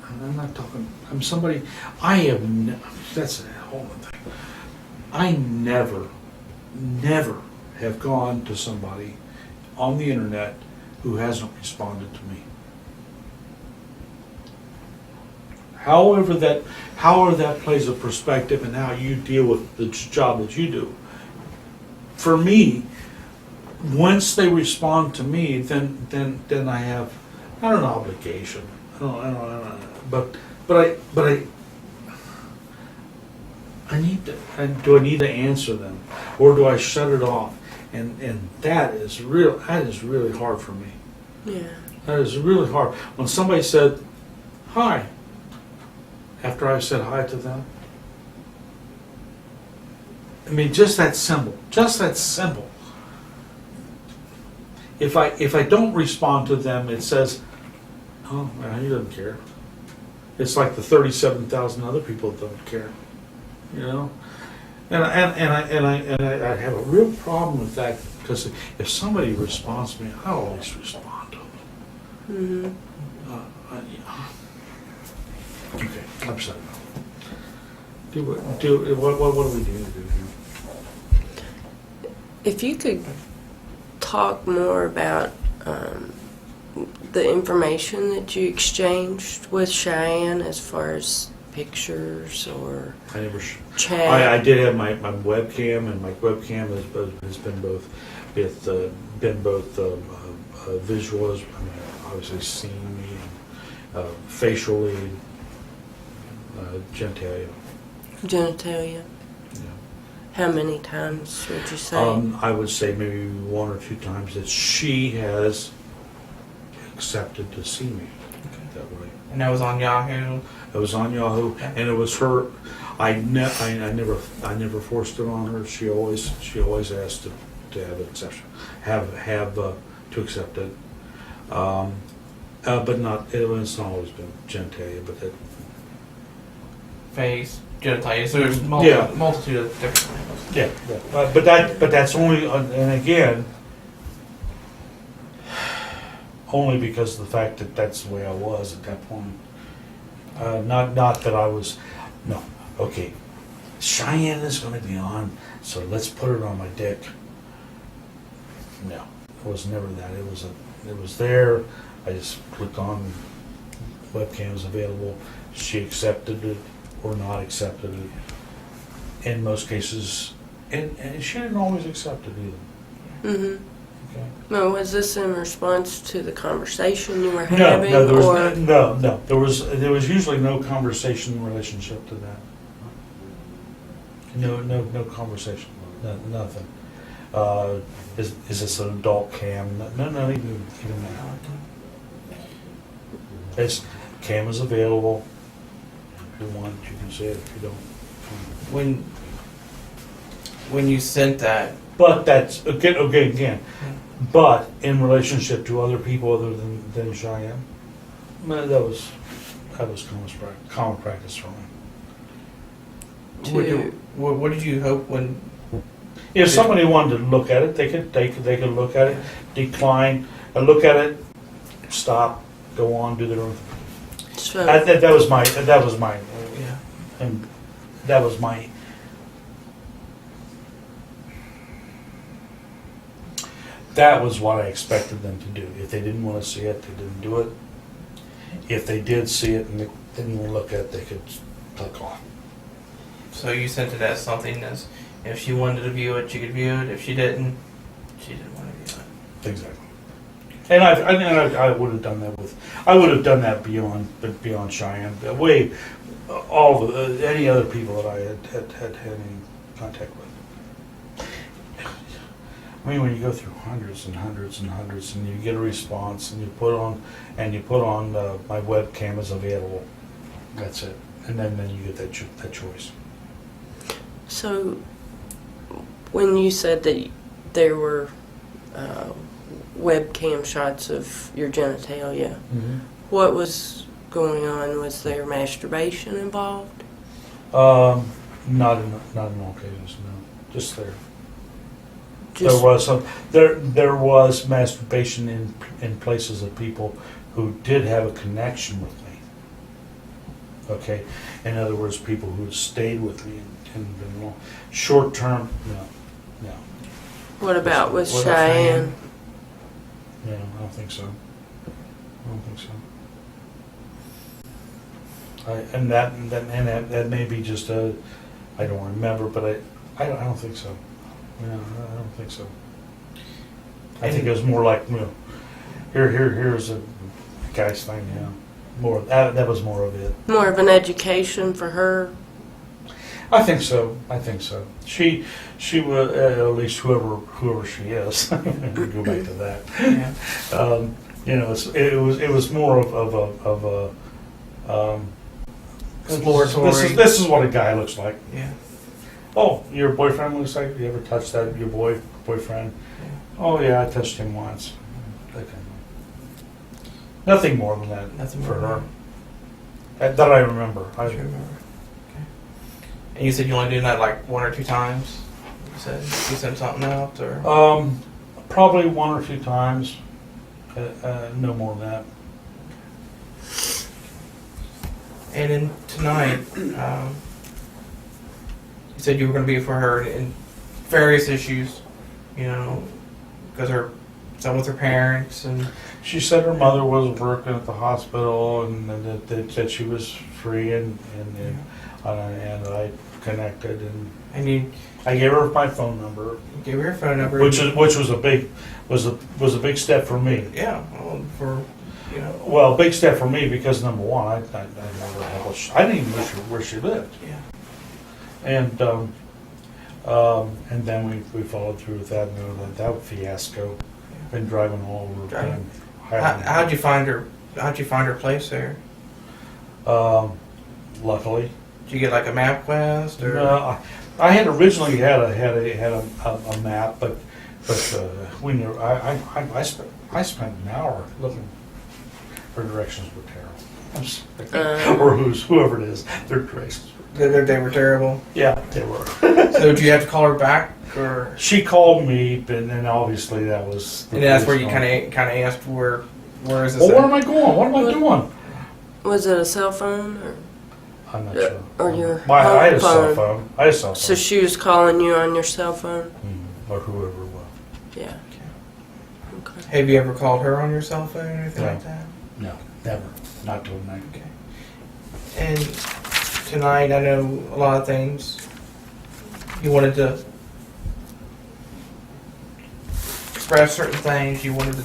I'm not talking. I'm somebody. That's a whole other thing. I never have gone to somebody on the internet who hasn't responded to me. However that plays a perspective and how you deal with the job that you do. For me, once they respond to me, then I have not an obligation. I need to. Do I need to answer them, or do I shut it off? And that is really hard for me. Yeah. That is really hard. When somebody said hi, after I said hi to them, I mean, just that simple. If I don't respond to them, it says, oh, well, he doesn't care. It's like the 37,000 other people that don't care, you know. And I have a real problem with that, because if somebody responds to me, I always respond to them. Mm-hmm. Okay, I'm sorry. What do we do here? If you could talk more about the information that you exchanged with Cheyenne, as far as pictures or I never. chat. I did have my webcam, and my webcam has been both visual, as I mean, obviously seeing me, facially, genitalia. Genitalia. Yeah. How many times would you say? I would say maybe 1 or 2 times that she has accepted to see me that way. And that was on Yahoo. It was on Yahoo, and it was her. I never forced it on her. She always asked to have exception, to accept it. But not. It's not always been genitalia, but that. Face, genitalia. So there's multitude of different things. Yeah. But that's only, and again, only because of the fact that that's the way I was at that point. Not that I was. No. Okay. Cheyenne is going to be on, so let's put it on my dick. No, it was never that. It was there. I just clicked on webcam was available. She accepted it or not accepted it. In most cases, and she didn't always accept it either. Mm-hmm. Okay. No, was this in response to the conversation you were having? No. There was usually no conversation in relationship to that. No conversation. Nothing. Is this an adult cam? No, even that. It's cam is available. If you want, you can say it. If you don't, When you sent that, but that's again. But in relationship to other people other than Cheyenne, that was common practice for me. What did you hope when? If somebody wanted to look at it, they could look at it, decline, look at it, stop, go on, do their own thing. So, That was my Yeah. and that was my. That was what I expected them to do. If they didn't want to see it, they didn't do it. If they did see it and they didn't want to look at it, they could click on. So you sent it as something as if she wanted to view it, she could view it. If she didn't want to view it. Exactly. And I would have done that I would have done that beyond Cheyenne. Way, all the, any other people that I had any contact with. I mean, when you go through hundreds and hundreds and hundreds, and you get a response, and you put on my webcam is available. That's it, and then you get that choice. so when you said that there were webcam shots of your genitalia, what was going on? Was there masturbation involved? Not in all cases, no. Just there. Just, There was masturbation in places of people who did have a connection with me. Okay, in other words, people who stayed with me and been long. Short term, no. what about with What about Cheyenne? No, I don't think so. That may be just a, I don't remember, but I don't think so. No, I don't think so. I think it was more like, here's a guy's thing, More that was more of it. More of an education for her. I think so. She was, at least whoever she is. Go back to that. Yeah. It was more of a Exploratory. This is what a guy looks like. Yeah. Oh, your boyfriend looks like. You ever touched that? Your boyfriend? Oh yeah, I touched him once. That kind of. Nothing more than that. Nothing for more her. That I remember. I remember. Okay. And you said you only did that like one or two times. You said you sent something out, or probably one or two times. No more than that. and then tonight. You said you were going to be for her in various issues, because some with her parents, and She said her mother was working at the hospital, and that she was free, and I connected, and you I gave her my phone number, gave her phone number, which was a big step for me. yeah, well, Well, big step for me because number one, I never had I didn't even know where she lived. yeah. And then we followed through with that fiasco. Been driving all over. Driving. How'd you find her? How'd you find her place there? Luckily, Did you get like a MapQuest or? I had originally had a map, but we knew I spent an hour looking. Her directions were terrible. Or whoever it is, their directions. They were terrible. Yeah, they were. So did you have to call her back, or? She called me, but then obviously that was. And that's where you kind of asked where is this? Well, where at? am I going? What am I doing? Was it a cell phone? Or? I'm not sure. Or your I had a home cell phone. I had a cell phone. So she was calling you on your cell phone? Or whoever it was. Yeah. Okay. Have you ever called her on your cell phone or anything No. like that? No, never. Not till night. Okay. And tonight, I know a lot of things. You wanted to express certain things. You wanted to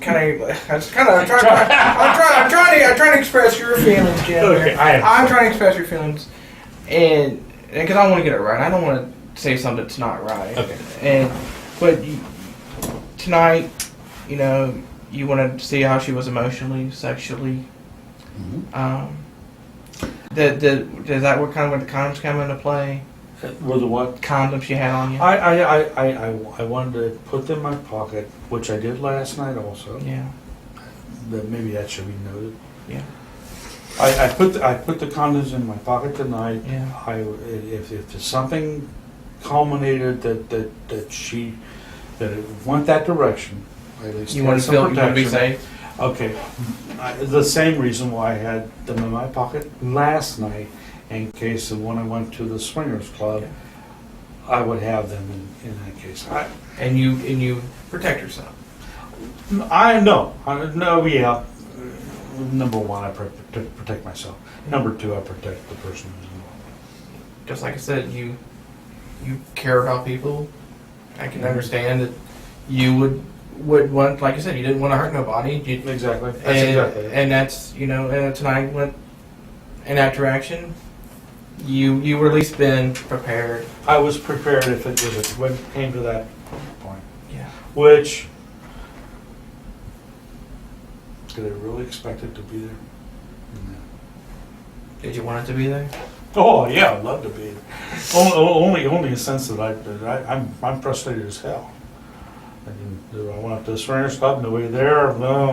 I'm trying to express your feelings, Jim. Okay, I'm trying to express your feelings, and because I want to get it right. I don't want to say something that's not right. Okay. But tonight, you wanted to see how she was emotionally, sexually. Mm-hmm. Does that what kind of when the condoms come into play? With the what? Condoms you had on you? I wanted to put them in my pocket, which I did last night also. Yeah. But maybe that should be noted. Yeah. I put the condoms in my pocket tonight. Yeah. If something culminated that it went that direction, at least You want to some feel you want to be protection. safe? Okay, the same reason why I had them in my pocket last night, in case of when I went to the swingers club, Yeah. I would have them in that case. And you protect yourself. Yeah. Number one, I protect myself. Number two, I protect the person who's involved. Just like I said, you care about people. I can understand that you would want, like I said, you didn't want to hurt nobody. Exactly. That's And, exactly it. and that's, tonight went in that direction. You were at least been prepared. I was prepared if when it came to that point. Yeah. Which, did I really expect it to be there? No. Did you want it to be there? Oh yeah, I'd love to be there. Only in the sense that I'm frustrated as hell. I went up to the swingers club, nobody there. No,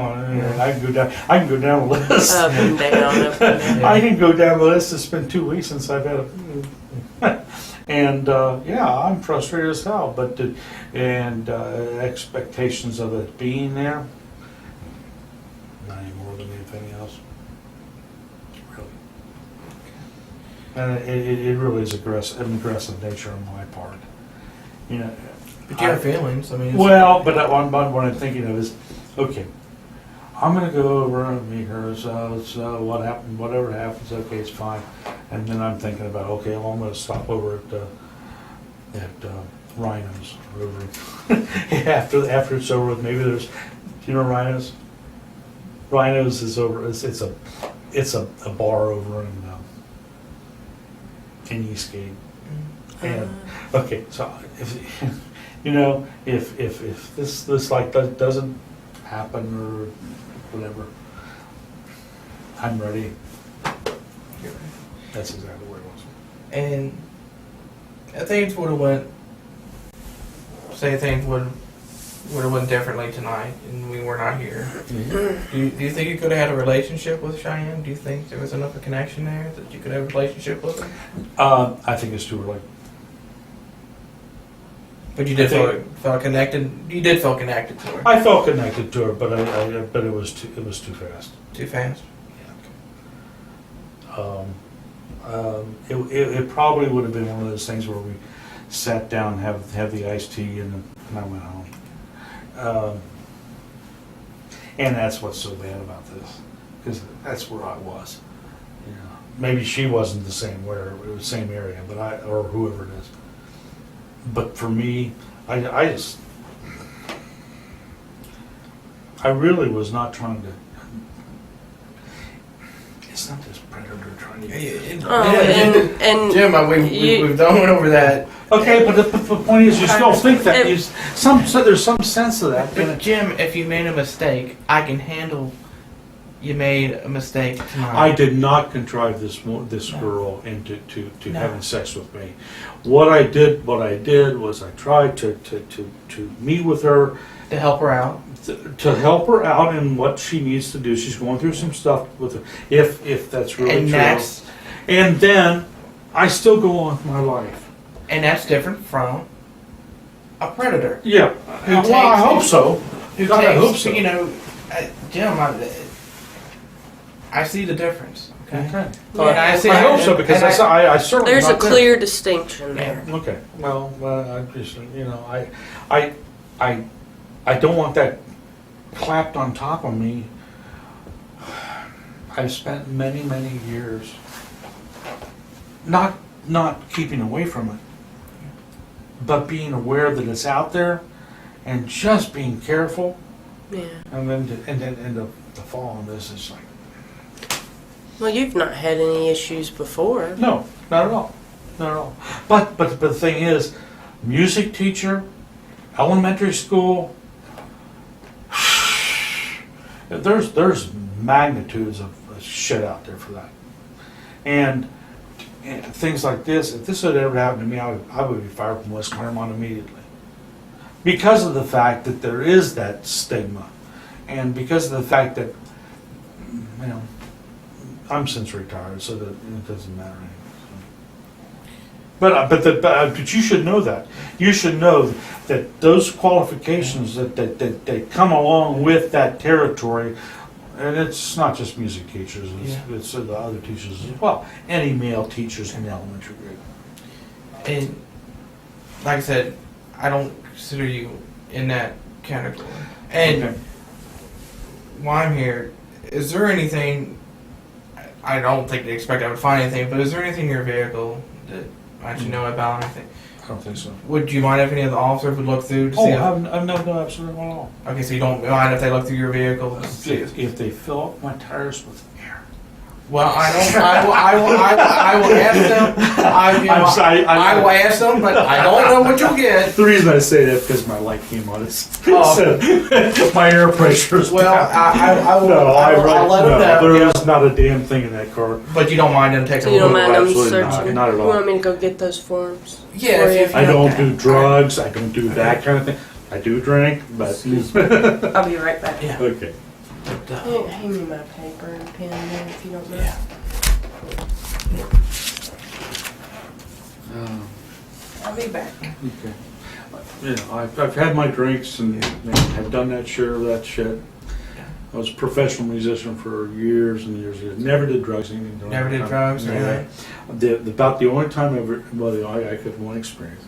I can go down the list. Up and down, up and down. I can go down the list. It's been 2 weeks since I've had a, and yeah, I'm frustrated as hell. But expectations of it being there, not any more than anything else. Really, and it really is an aggressive nature on my part. But you have feelings. I mean. Well, but what I'm thinking of is, okay, I'm going to go over and meet her. So what happened? Whatever happens, okay, it's fine. And then I'm thinking about, okay, well, I'm going to stop over at Rhino's over after it's over with. Maybe there's, Rhino's. Rhino's is over. It's a bar over in Eastgate. And okay, so if this like doesn't happen or whatever, I'm ready. That's exactly where it was. And things would have went. Say things would have went differently tonight, and we were not here. Mm-hmm. Do you think you could have had a relationship with Cheyenne? Do you think there was enough of a connection there that you could have a relationship with her? I think it's too early. But you did feel connected. You did feel connected to her. I felt connected to her, but but it was too fast. Too fast. It probably would have been one of those things where we sat down, have the iced tea, and I went home. And that's what's so bad about this, because that's where I was. Maybe she wasn't the same same area, but or whoever it is. But for me, I really was not trying to. It's not this predator trying to. And Jim, we've done over that. Okay, but the point is, you still think that there's some sense of that. But Jim, if you made a mistake, I can handle. You made a mistake tonight. I did not contrive this girl into No. having sex with me. What I did was I tried to meet with her, to help her out. to help her out in what she needs to do. She's going through some stuff with her, if that's really And true. And then I still go on with my life. And that's different from a predator. Yeah. Well, I hope so. Who God, I takes, hope so. Jim, I see the difference. Okay. Okay. And I hope so, because I certainly there's a not there. clear distinction there. Okay. Well, I just I don't want that clapped on top of me. I've spent many years not keeping away from it, but being aware that it's out there, and just being careful. Yeah. And then to fall on this is like. Well, you've not had any issues before. No, not at all. Not at all. But the thing is, music teacher, elementary school, there's magnitudes of shit out there for that. And and things like this, if this had ever happened to me, I would be fired from West Claremont immediately. Because of the fact that there is that stigma, and because of the fact that, you know, I'm since retired, so that it doesn't matter anymore. But you should know that. You should know that those qualifications that come along with that territory, and it's not just music teachers, it's the other teachers as well. Any male teachers in the elementary grade. And like I said, I don't consider you in that category. And Okay. while I'm here, is there anything? I don't think they expect I would find anything, but is there anything in your vehicle that I should know about? Anything? I don't think so. Would you mind if any of the officers would look through to see? I've no, absolutely not at all. Okay, so you don't mind if they look through your vehicle to see? If they fill up my tires with air. Well, I don't. I will ask them. I'm sorry, I will ask them, but I don't know what you'll get. The reason I say that is because my light came on. Oh. So my air pressure is Well, I will. No, I'll let them know. there is not a damn thing in that car. But you don't mind them taking So a you don't look? mind them absolutely searching? not at You all. want me to go get those forms? Yeah, for if you? I don't do drugs. I don't do that kind of thing. I do drink, but I'll be right back. Yeah. okay. Hand me my paper and pen there if you don't mind. Yeah. I'll be back. Okay. Yeah, I've had my drinks and I've done that share of that shit. I was a professional musician for years and years. Never did drugs. Never did drugs or anything? About the only time I could have one experience.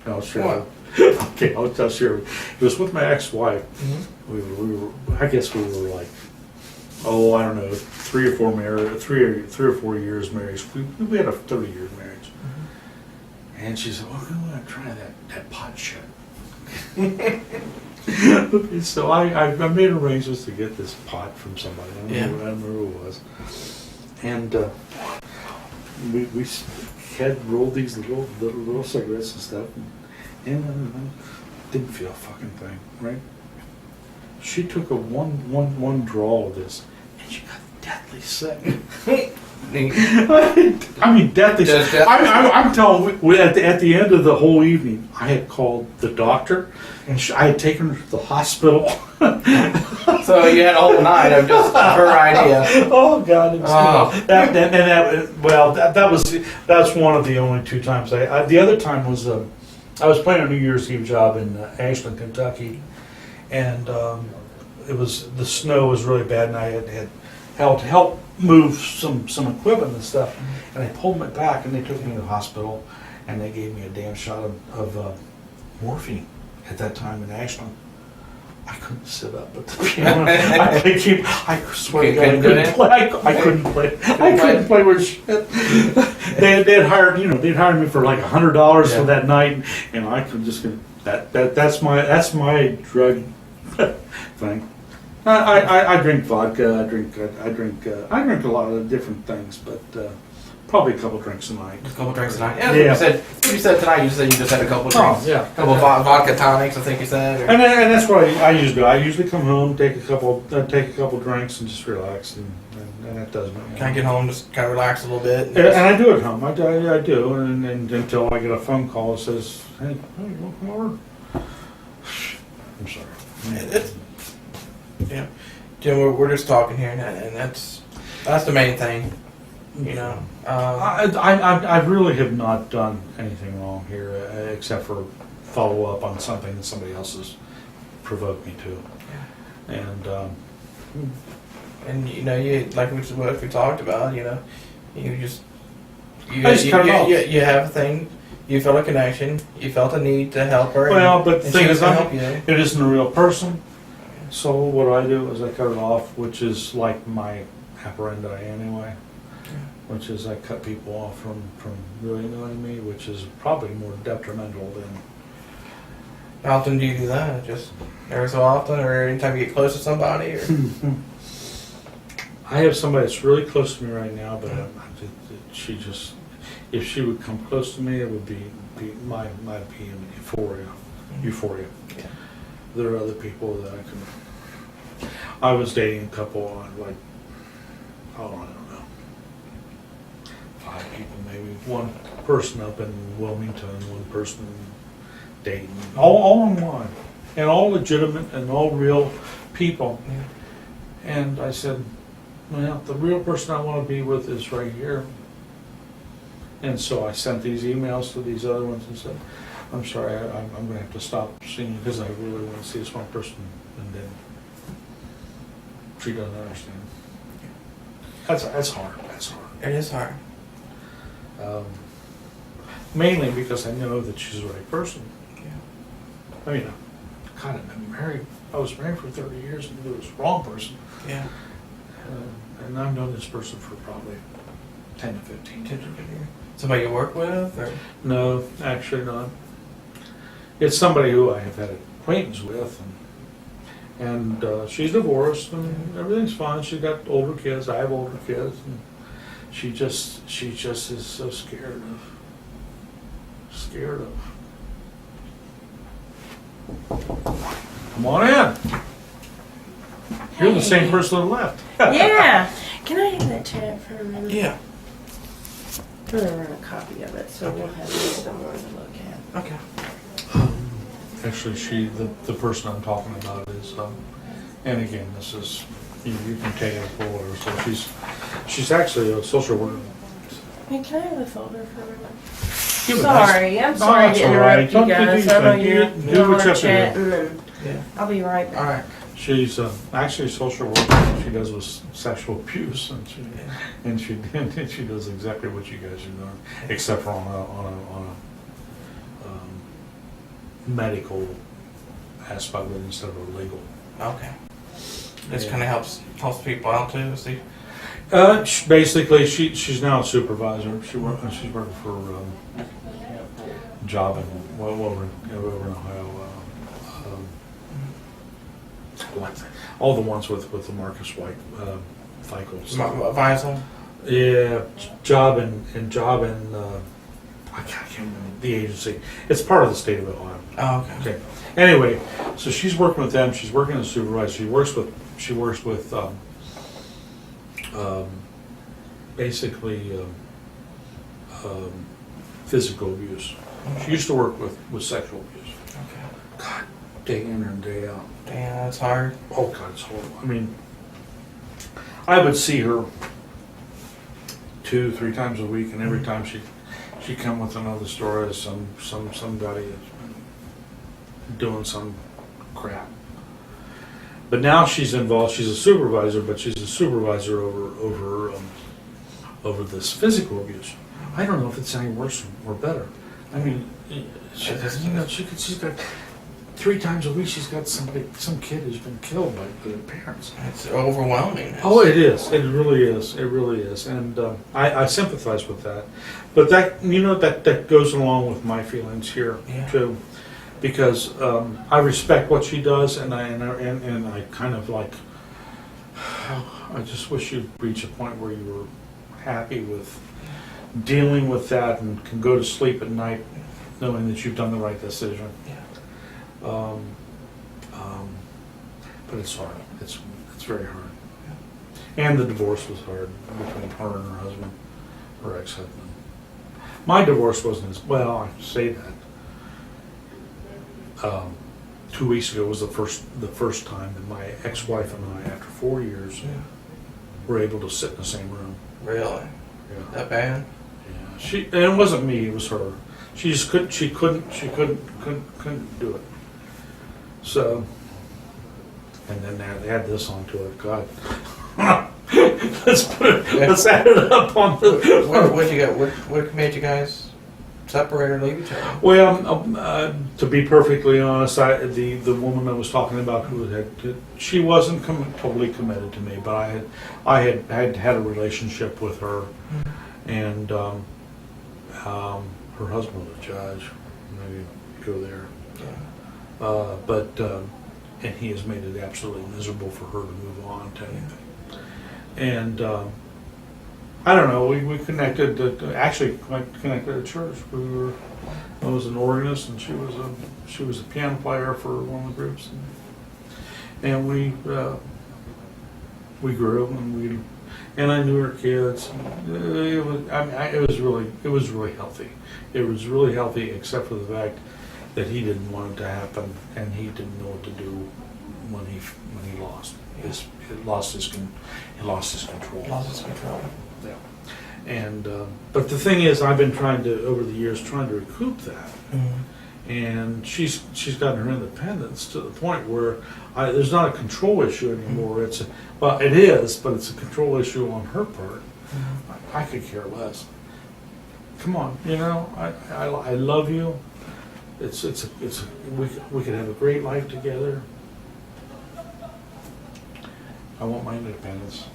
I'll share. What? Okay, I'll share. It was with my ex-wife. Mm-hmm. We were. I guess we were like, I don't know, 3 or 4 years married. We had a 30-year marriage. Mm-hmm. And she said, "Well, I want to try that pot shit." So I made arrangements to get this pot from somebody. I don't remember who it was. And we had rolled these little cigarettes and stuff, and didn't feel a fucking thing, right? She took a one draw of this, and she got deathly sick. I mean, deathly sick. I'm telling you, at the end of the whole evening, I had called the doctor, and I had taken her to the hospital. So you had a whole night of just her idea. Oh God! It was, that's one of the only 2 times. The other time was I was playing a New Year's Eve job in Ashland, Kentucky, and the snow was really bad, and I had help move some equipment and stuff, and I pulled it back, and they took me to the hospital, and they gave me a damn shot of morphine at that time in Ashland. I couldn't sit up at the piano. I swear to God, I couldn't play. I couldn't play with shit. They'd hired me for like $100 for that night, and I could just that's my drug thing. I drink vodka. I drink a lot of different things, but probably a couple drinks a night. A couple drinks tonight. Yeah. You said tonight. You said you just had a couple drinks. Oh, yeah. A couple vodka tonics, I think you said. Or... And that's what I usually do. I usually come home, take a couple drinks, and just relax, and that does me. Can I get home, just kind of relax a little bit? And I do at home. I do, and until I get a phone call that says, "Hey, you want to come over?" I'm sorry. Yeah, Jim, we're just talking here, and that's the main thing. You know, I really have not done anything wrong here, except for follow up on something that somebody else has provoked me to, and you know, you like what we talked about. You know, you have a thing. You felt a connection. You felt a need to help her. Well, but the thing is, help you. it isn't a real person. So what I do is I cut it off, which is like my apparandi anyway. Which is I cut people off from really knowing me, which is probably more detrimental than. How often do you do that? Just every so often, or anytime you get close to somebody? Or? I have somebody that's really close to me right now, but she just, if she would come close to me, it would be my euphoria. Yeah. There are other people that I can. I was dating a couple like, I don't know, 5 people, maybe one person up in Wilmington, one person in Dayton, all in one, and all legitimate and all real people. And I said, well, the real person I want to be with is right here. And so I sent these emails to these other ones and said, I'm sorry, I'm going to have to stop seeing you because I really want to see this one person. And then she doesn't understand. That's hard. That's hard. It is hard. Mainly because I know that she's the right person. Yeah. I mean, I kind of been married. I was married for 30 years and knew it was the wrong person. Yeah. And I've known this person for probably 10 to 15 years. Somebody you work with, or? No, actually not. It's somebody who I have had an acquaintance with, and she's divorced, and everything's fine. She's got older kids. I have older kids, and she just is so scared of. Come on in. You're the same person that left. Yeah. Can I have that chat for a minute? Yeah. I'm gonna run a copy of it, so we'll have somewhere to look at. Okay. Actually, the person I'm talking about is, and again, this is, you can take it for whatever. So she's actually a social worker. Hey, can I have the folder for a minute? Give it Sorry, I'm sorry that's to all interrupt right. you Don't guys. think I know anything. you're Do doing what you our have to do. chatting, and Yeah. I'll be right back. All right. She's actually a social worker. She does with sexual abuse, and she does exactly what you guys are doing, except for on a medical aspect of it instead of a legal. Okay. This kind of helps people out too. See. Basically, she's now a supervisor. She's working for job in over in Ohio. All the ones with the Marcus White FICO. Visal. Yeah, job in I can't remember the agency. It's part of the state of Ohio. Oh, okay. Okay. Anyway, so she's working with them. She's working as a supervisor. She works with basically physical abuse. She used to work with sexual abuse. Okay. God, day in and day out. Damn, that's hard. Oh God, it's horrible. I mean, I would see her 2-3 times a week, and every time she'd come with another story of somebody that's been doing some crap. But now she's involved. She's a supervisor, but she's a supervisor over this physical abuse. I don't know if it's any worse or better. I mean, she's got 3 times a week. She's got some kid who's been killed by their parents. It's overwhelming. Oh, it is. It really is. It really is. And I sympathize with that. But that goes along with my feelings here too, because I respect what she does, and I kind of like. I just wish you'd reach a point where you were happy with dealing with that and can go to sleep at night knowing that you've done the right decision. Yeah. But it's hard. It's very hard. And the divorce was hard between her and her husband, her ex-husband. My divorce wasn't as well. I say that. 2 weeks ago was the first time that my ex-wife and I, after 4 years, were able to sit in the same room. Really? Yeah. That bad? Yeah. And it wasn't me. It was her. She just couldn't. She couldn't do it. So, and then they add this onto it. God, let's add it up on the. What'd you get? What made you guys separate or leave each other? Well, to be perfectly honest, the woman I was talking about she wasn't totally committed to me, but I had a relationship with her, and her husband was a judge. Maybe go there. Yeah. And he has made it absolutely miserable for her to move on to anything. And I don't know. We connected. Actually, connected at church. I was an organist, and she was a piano player for one of the groups, and we grew, and and I knew her kids. It was, it was really healthy. It was really healthy, except for the fact that he didn't want it to happen, and he didn't know what to do when he lost. He lost his control. Lost his control. Yeah. And but the thing is, I've been trying to, over the years, trying to recoup that. Mm-hmm. And she's gotten her independence to the point where there's not a control issue anymore. It's it is, but it's a control issue on her part. I could care less. Come on, you know, I love you. We could have a great life together. I want my independence.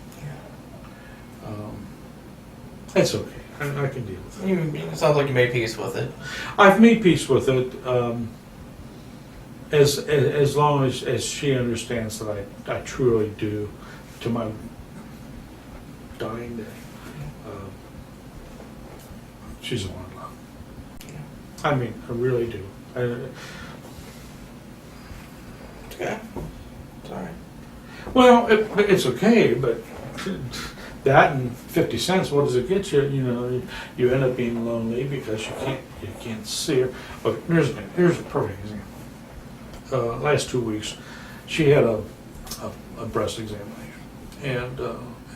It's okay. I can deal with it. It sounds like you made peace with it. I've made peace with it, as long as she understands that I truly do, to my dying day. She's the one I love. I mean, I really do. It's okay. It's all right. Well, it's okay, but that and 50 cents, what does it get you? You know, you end up being lonely because you can't see her. But here's a perfect example. Last 2 weeks, she had a breast examination, and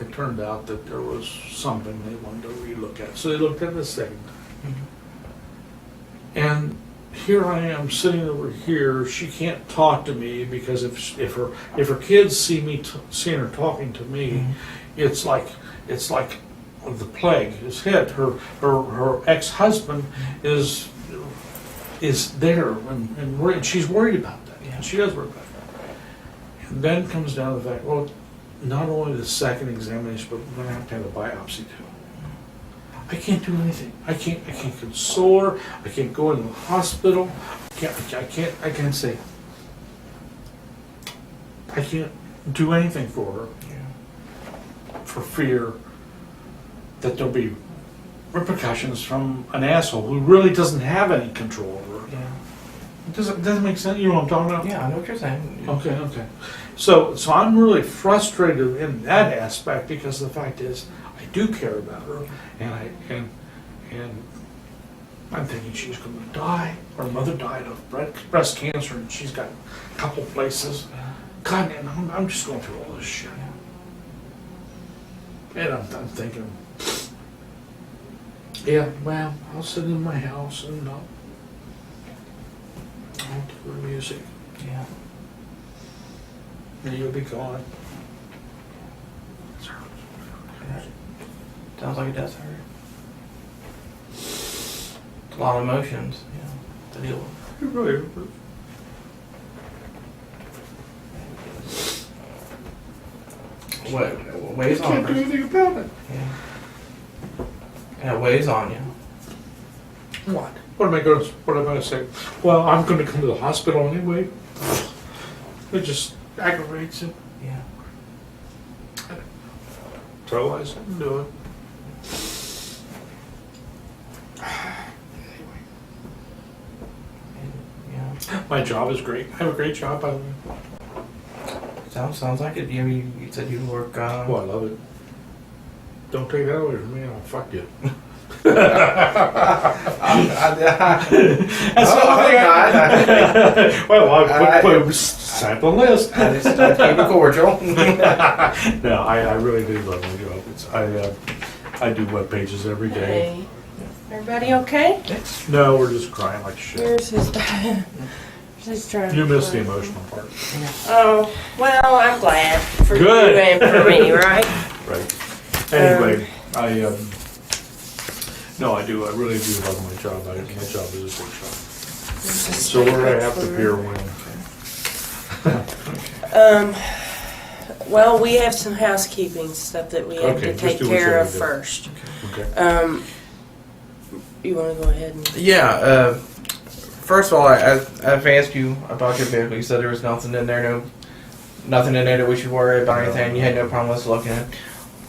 it turned out that there was something they wanted to relook at. So they looked at it a second time. Mm-hmm. And here I am sitting over here. She can't talk to me because if her kids see me seeing her talking to me, mm-hmm. it's like the plague is hit. Her ex-husband is there, and she's worried about that. Yeah. She does worry about that. And then comes down to the fact, well, not only the second examination, but we're going to have a biopsy too. I can't do anything. I can't console her. I can't go into the hospital. I can't say. I can't do anything for her. Yeah. For fear that there'll be repercussions from an asshole who really doesn't have any control over her. Yeah. Doesn't make sense? You know what I'm talking about? Yeah, I know what you're saying. Okay. So I'm really frustrated in that aspect because the fact is I do care about her, and I'm thinking she's going to die. Her mother died of breast cancer, and she's got a couple places. God, man, I'm just going through all this shit. And I'm thinking, yeah, well, I'll sit in my house and I'll do the music. Yeah. And you'll be gone. Sounds like it does hurt. It's a lot of emotions, to deal with. It really is. What weighs on Can't do her? anything about it. Yeah, it weighs on you. What? What am I going to say? Well, I'm going to come to the hospital anyway. It just aggravates it. Yeah. So I said, do it. Yeah. My job is great. I have a great job, by the way. Sounds like it. You said you work. Oh, I love it. Don't take that away from me. I'll fuck you. That's Well, I put sample list. I just keep it cordial. No, I really do love my job. I do web pages every day. Hey, everybody okay? No, we're just crying like shit. Here's his dad. He's trying You to missed the cry. emotional part. Oh, well, I'm glad for Good. you and for me, right? Right. Anyway, no, I do. I really do love my job. My job is a great job. So we're gonna have to beer win. Well, we have some housekeeping stuff that we have Okay, to just take do what you care of gotta do. first. Okay. You want to go ahead and... Yeah. First of all, I've asked you about your vehicle. You said there was nothing in there, nothing in there that we should worry about or anything. You had no problem with us looking at it.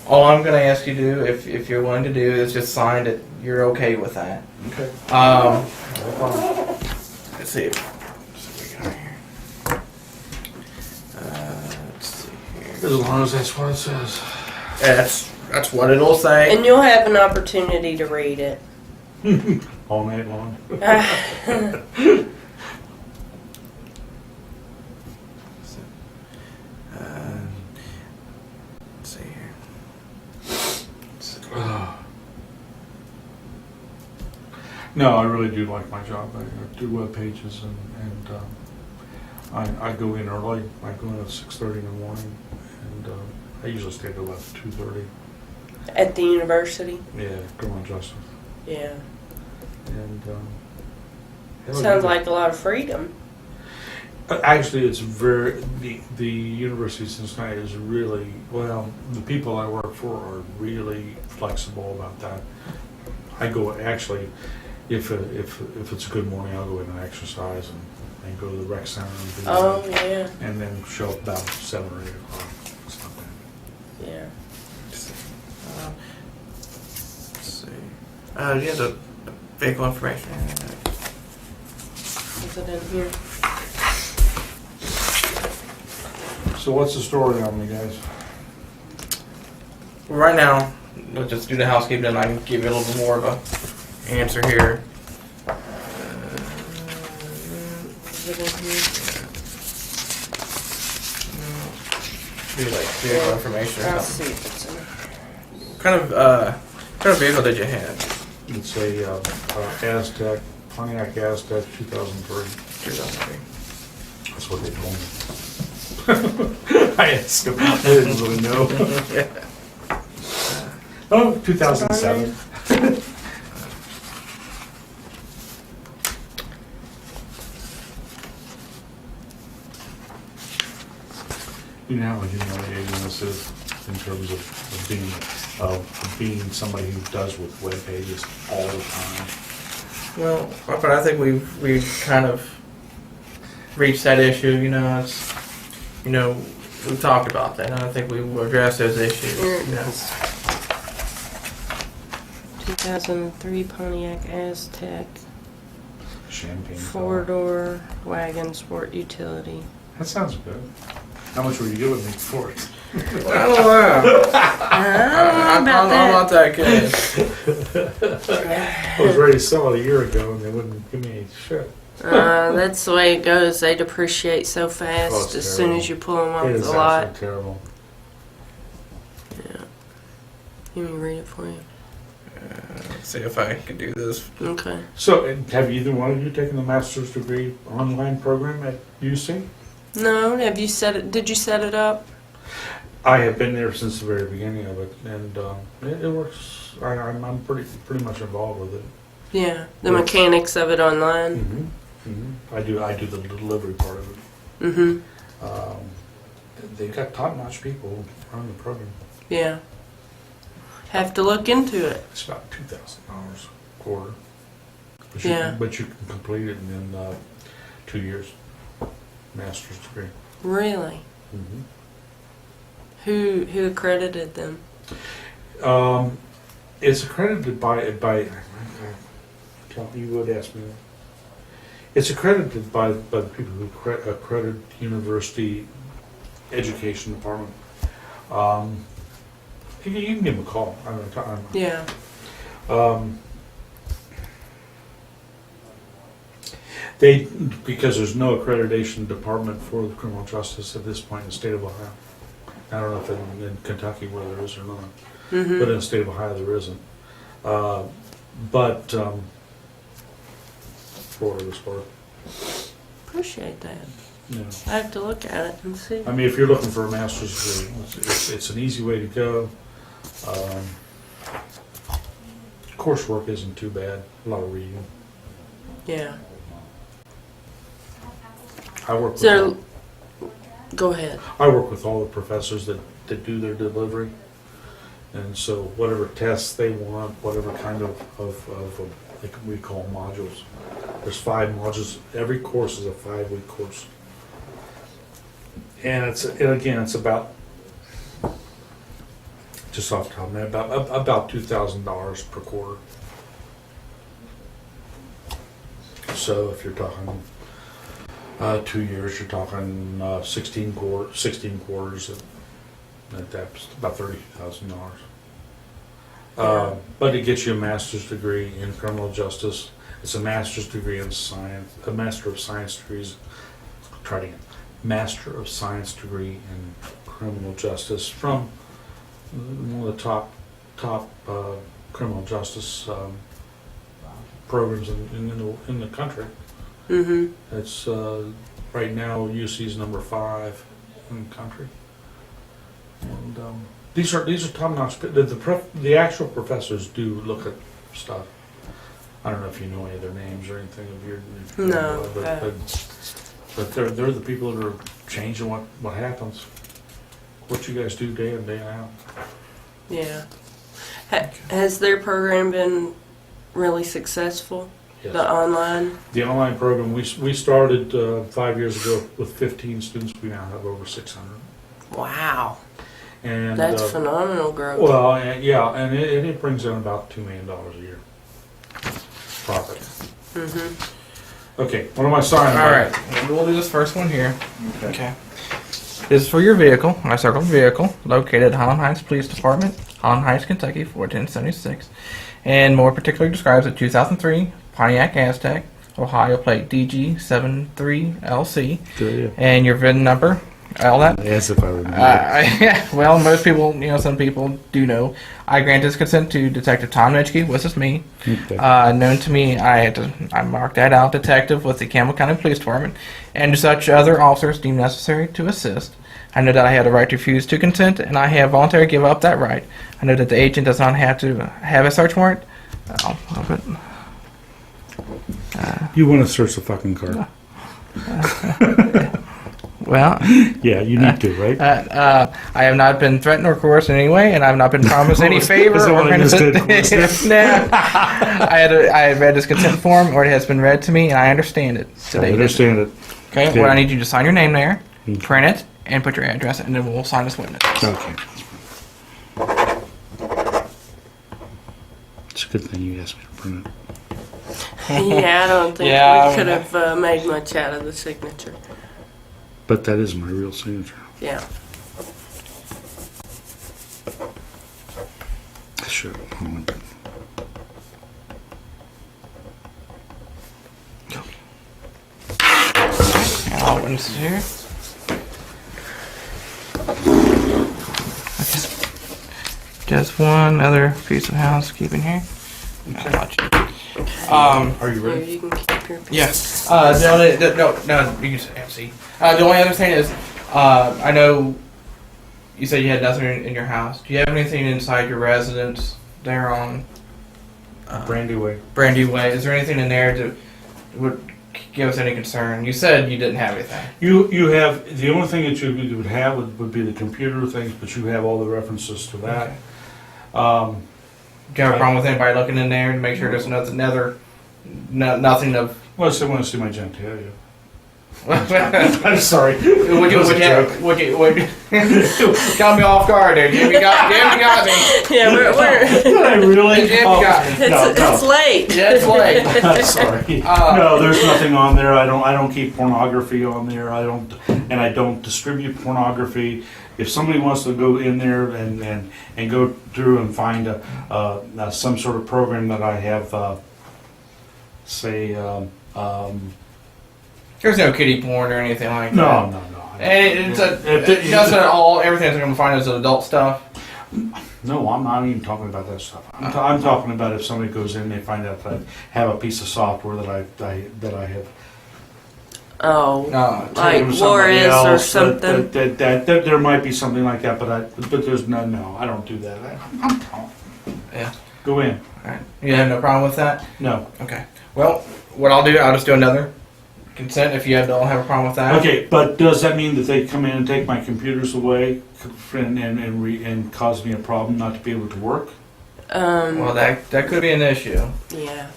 All I'm going to ask you to do, if you're willing to do, is just sign that you're okay with that. Okay. Let's see. What we got here. Let's see here. As long as that's what it says. Yeah, That's what it'll say. And you'll have an opportunity to read it. All night long. Let's see here. No, I really do like my job. I do web pages, and I go in early. I go in at 6:30 in the morning, and I usually stay till about 2:30. At the university? Yeah, criminal justice. Yeah. And Sounds like a lot of freedom. actually, it's the University of Cincinnati is really, well, the people I work for are really flexible about that. I go, actually, if it's a good morning, I'll go in and exercise and go to the rec center and do Oh, that, yeah. and then show up about 7 or 8 o'clock. It's not bad. Yeah. Let's see. Do you have the vehicle information? Is it in here? So what's the story on me, guys? Well, right now, we'll just do the housekeeping and I can give you a little bit more of a answer here. Is it in here? Do like vehicle information or I'll something. see if it's in here. What kind of vehicle did you have? It's a Aztec, Pontiac Aztec 2003. 2003. That's what they told me. I asked him. I didn't really know. Oh, 2007. You know how humiliating this is in terms of being somebody who does with web pages all the time. Well, but I think we've kind of reached that issue. We've talked about that, and I think we will address those issues. Here it is. 2003 Pontiac Aztec, Champagne. four-door wagon sport utility. That sounds good. How much were you giving me for it? I don't know. I don't know about that case. I was ready to sell it a year ago, and they wouldn't give me any shit. That's the way it goes. They depreciate so fast Oh, it's as soon terrible. as you pull them off It the is lot. absolutely terrible. Yeah. You want me to read it for you? Let's see if I can do this. Okay. So, have either one of you taken the master's degree online program at UC? No, have you set it? Did you set it up? I have been there since the very beginning of it, and it works. I'm pretty much involved with it. Yeah, the Yes. mechanics of it online. I do the delivery part of it. Mm-hmm. They've got top-notch people running the program. Yeah. Have to look into it. It's about $2,000 a quarter. But Yeah. But you can complete it in 2 years. Master's degree. Really? Mm-hmm. Who accredited them? It's accredited by. You would ask me that. It's accredited by the people who accredit university education department. You can give them a call. Yeah. Because there's no accreditation department for the criminal justice at this point in the state of Ohio. I don't know if in Kentucky where there is or not, Mm-hmm. but in the state of Ohio there isn't. For what it was worth. Appreciate that. Yeah. I have to look at it and see. I mean, if you're looking for a master's degree, it's an easy way to go. Coursework isn't too bad. A lot of reading. Yeah. I work with So, go ahead. I work with all the professors that do their delivery, and so whatever tests they want, whatever kind of like we call them modules. There's 5 modules. Every course is a 5-week course, and it's about, just off the top of my head, about $2,000 per quarter. So if you're talking 2 years, you're talking 16 quarters. That's about $32,000. But it gets you a master's degree in criminal justice. It's a master's degree in science, a master of science degrees. Try it again. Master of Science degree in criminal justice from one of the top criminal justice programs in the country. Mm-hmm. It's right now UC's number 5 in the country, and these are top-notch. The actual professors do look at stuff. I don't know if you know any of their names or anything of your. No. But they're the people that are changing what happens. What you guys do day in, day out. Yeah. Has their program been really successful? Yes. The online? The online program, we started 5 years ago with 15 students. We now have over 600. Wow. And That's phenomenal growth. Well, yeah, and it brings in about $2 million a year profit. Mm-hmm. Okay, what am I signing? All right, we'll do this first one here. Okay. This is for your vehicle. I circled vehicle located at Highland Heights Police Department, Highland Heights, Kentucky, 41076, and more particularly describes a 2003 Pontiac Aztek, Ohio plate DG73LC, Good, and your VIN number. All that. As if I remember. Well, most people, some people do know. I granted consent to Detective Tom Nitschke, which is me. Okay. Known to me, I marked that out, detective with the Campbell County Police Department, and to such other officers deemed necessary to assist. I know that I have the right to refuse to consent, and I have voluntarily give up that right. I know that the agent does not have to have a search warrant. You want to search the fucking car? Well, Yeah, you need to, right? I have not been threatened or coerced in any way, and I have not been promised any favor. Is that what I just did? No. I had read this consent form, or it has been read to me, and I understand it. I understand it. Okay, Okay. what I need you to sign your name there, Okay. print it, and put your address, and then we'll sign this witness. Okay. It's a good thing you asked me to print it. Yeah, I don't think Yeah, we could have made much out of the signature. But that is my real signature. Yeah. Sure. And all witnesses here. Okay. Just one other piece of housekeeping here. Are you Here, ready? you can keep your. Yes. No, you can just have a seat. The only other thing is, I know you said you had nothing in your house. Do you have anything inside your residence there on Brandy Way. Brandy Way? Is there anything in there that would give us any concern? You said you didn't have anything. You have, the only thing that you would have would be the computer things, but you have all the references to that. Do you have a problem with anybody looking in there to make sure there's nothing of? Well, I want to see my genitalia. Would I'm sorry. you got me off guard there. Jimmy got me. Yeah, we're Did I really? Jim Oh, got it's late. Yeah, it's late. I'm sorry. No, there's nothing on there. I don't keep pornography on there. I don't distribute pornography. If somebody wants to go in there and go through and find some sort of program that I have, There's no kiddie porn or anything like that. no. And it's just all everything that I'm gonna find is adult stuff. No, I'm not even talking about that stuff. I'm talking about if somebody goes in and they find out that I have a piece of software that I have. Oh, No. like taken with somebody Juarez or else, something. That there might be something like that, but there's no, I don't do that. Yeah. Go in. All right. You have no problem with that? No. Okay. Well, what I'll do, I'll just do another consent if you don't have a problem with that. Okay, but does that mean that they come in and take my computers away and cause me a problem not to be able to work? Well, that could be an issue. Yeah.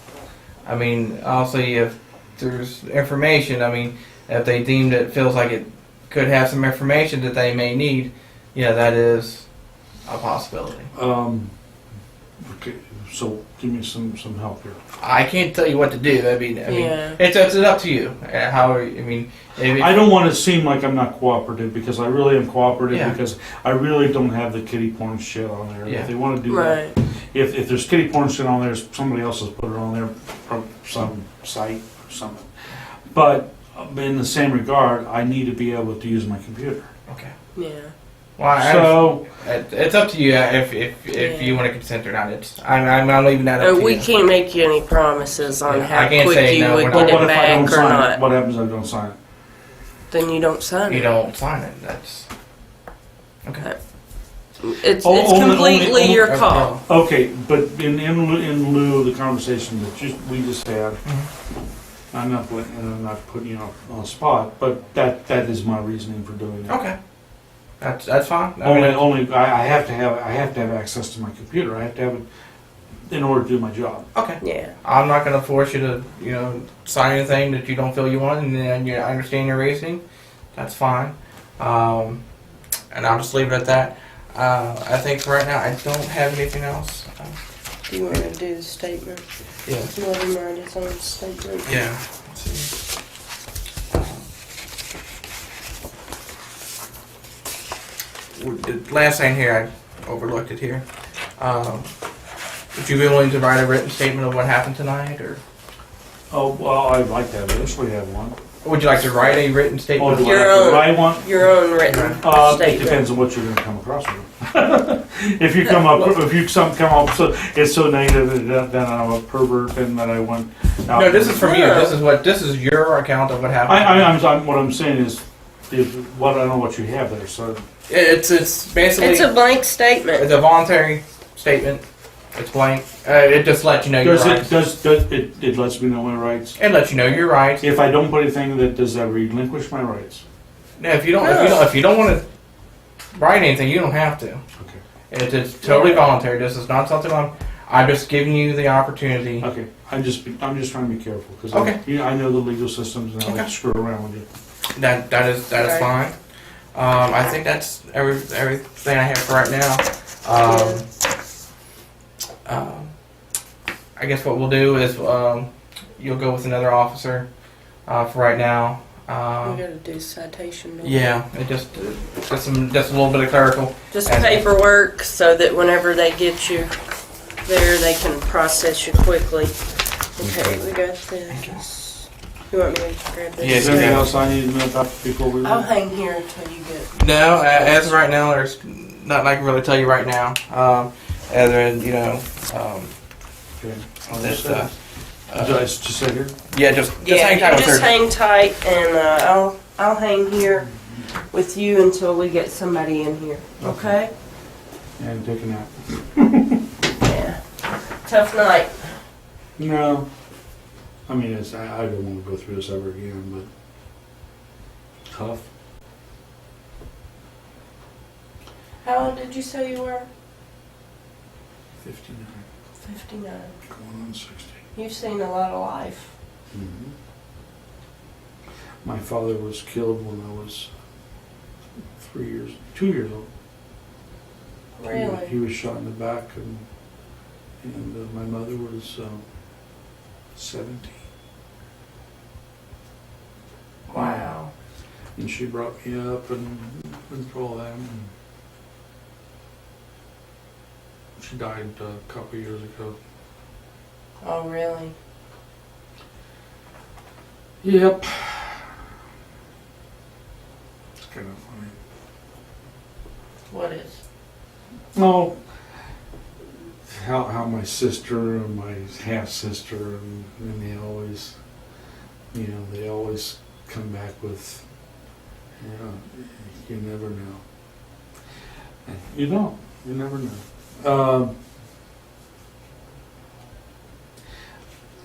I mean, obviously, if there's information, I mean, if they deemed it feels like it could have some information that they may need, yeah, that is a possibility. Okay, so give me some help here. I can't tell you what to do. I mean, Yeah. it's up to you. How I mean, if I don't want to seem like I'm not cooperative, because I really am cooperative, Yeah. because I really don't have the kiddie porn shit on there. Yeah. If they want to do Right. that, if there's kiddie porn shit on there, somebody else has put it on there from some site or something. But in the same regard, I need to be able to use my computer. okay. Yeah. Well, So it's up to you if you want to consent or not. I'm leaving that up to We you. can't make you any promises on Yeah, how I can't quick say you no, would we're get not- what it if I don't back or sign not. it? What happens if I don't sign it? Then you don't sign You it. don't sign it. That's okay. It's Only- completely only- your call. Okay, but in lieu of the conversation that we just had, I'm not putting you on the spot, but that is my reasoning for doing it. Okay. That's fine. I mean, I have to have access to my computer. I have to have it in order to do my job. okay. Yeah. I'm not going to force you to, sign anything that you don't feel you want, and then I understand your reasoning. That's fine. And I'll just leave it at that. I think for right now, I don't have anything else. Do you want to do the statement? Yeah. Let him write his own statement. Yeah. Let's see. The last thing here, I overlooked it here. Would you be willing to write a written statement of what happened tonight, or Oh, well, I'd like to eventually have one. would you like to write a written statement? Do I Your have to own. write one? Your own written It statement. depends on what you're going to come across with. If you come up so it's so negative that I'm a pervert and that I want. No, this is from you. No. This is your account of what happened. What I'm saying is what I don't know what you have there. So It's basically It's a blank statement. it's a voluntary statement. It's blank. It just lets you know your rights. it lets me know my rights. It lets you know your rights. If I don't put anything does that relinquish my rights? No, if you don't No. if you don't want to write anything, you don't have to. Okay. It's totally voluntary. This is not something I'm just giving you the opportunity. Okay. I'm just trying to be careful because Okay. I know the legal systems and I like Okay. to screw around with it. That is Right. fine. I think that's everything I have for right now. I guess what we'll do is you'll go with another officer for right now. We gotta do citation. don't we? Yeah, it just a little bit of clerical. Just And- paperwork so that whenever they get you there, they can process you quickly. Okay, we got this. You want me to grab this? Yeah, Is there anything else I need to know about before we I'll leave? hang here until you get. No, as of right now, there's nothing I can really tell you right now. Other than Okay. this. Just sit here. Yeah, just Yeah, hang tight you with just her. hang tight, and I'll hang here with you until we get somebody in here. Okay? And take a nap. Yeah. Tough night. No. I mean, I don't want to go through this ever again, but tough. How old did you say you were? 59, 59. going on 60. You've seen a lot of life. Mm-hmm. My father was killed when I was 2 years old. Really? He was shot in the back, and my mother was 17. Wow. And she brought me up and went through all that. And she died a couple of years ago. Oh, really? Yep. It's kind of funny. What is? Oh, how my sister and my half sister and they always, they always come back with, you never know. And you don't. You never know.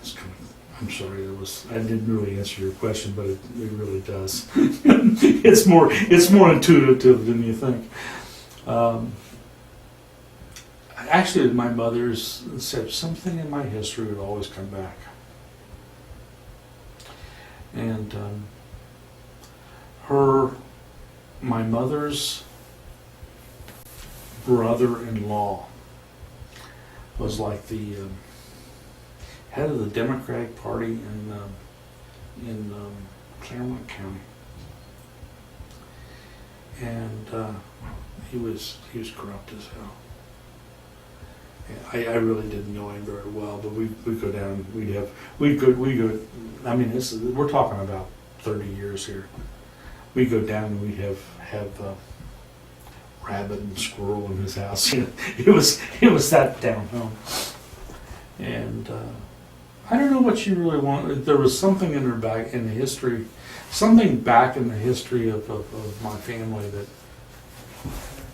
It's kind of, I'm sorry, I didn't really answer your question, but it really does. It's more intuitive than you think. Actually, my mother's said something in my history would always come back. And my mother's brother-in-law was like the head of the Democratic Party in Claremont County, and he was corrupt as hell. I really didn't know him very well, but we'd go down. We go. I mean, we're talking about 30 years here. We go down and we'd have rabbit and squirrel in his house. It was that down home. And I don't know what she really wanted. There was something in her back in the history, something back in the history of my family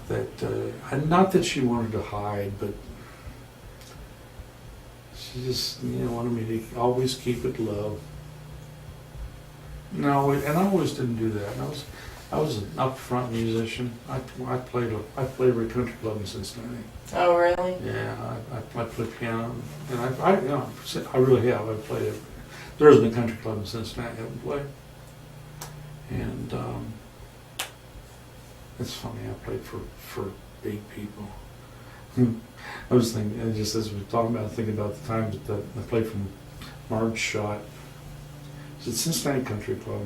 that not that she wanted to hide, but she just wanted me to always keep it low. No, and I always didn't do that. And I was an upfront musician. I played every country club in Cincinnati. Oh, really? Yeah, I played piano, and I really have. I played it. There isn't a country club in Cincinnati I haven't played. And it's funny, I played for big people. I was thinking, just as we were talking about, thinking about the time that I played from Marge shot. It's at Cincinnati Country Club.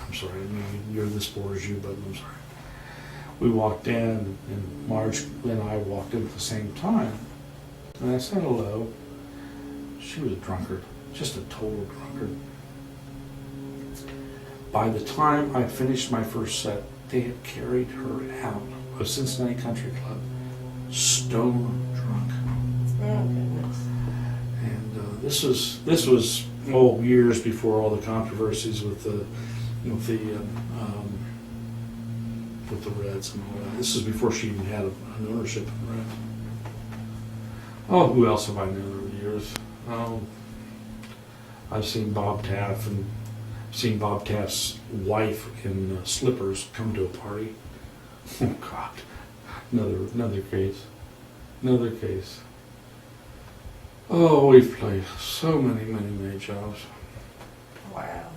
I'm sorry, I mean, you're this poor as you, but I'm sorry. We walked in, and Marge and I walked in at the same time. And I said hello. She was a drunkard, just a total drunkard. By the time I finished my first set, they had carried her out of Cincinnati Country Club, stone drunk. Oh, goodness. And this was years before all the controversies with the Reds and all that. This is before she even had an ownership in the Reds. Oh, who else have I known over the years? I've seen Bob Taft, and seen Bob Taft's wife in slippers come to a party. Oh God, another case. Oh, we've played so many jobs. Wow.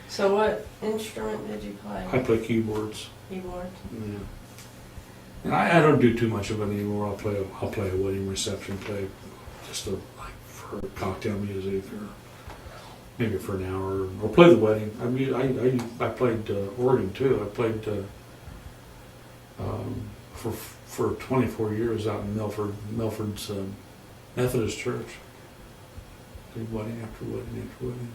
So what instrument did you play? I play keyboards. Keyboard? Yeah. And I don't do too much of it anymore. I'll play a wedding reception, play just for cocktail music, or maybe for an hour, or play the wedding. I mean, I played organ too. I played for 24 years out in Milford's Methodist Church. Did wedding after wedding after wedding.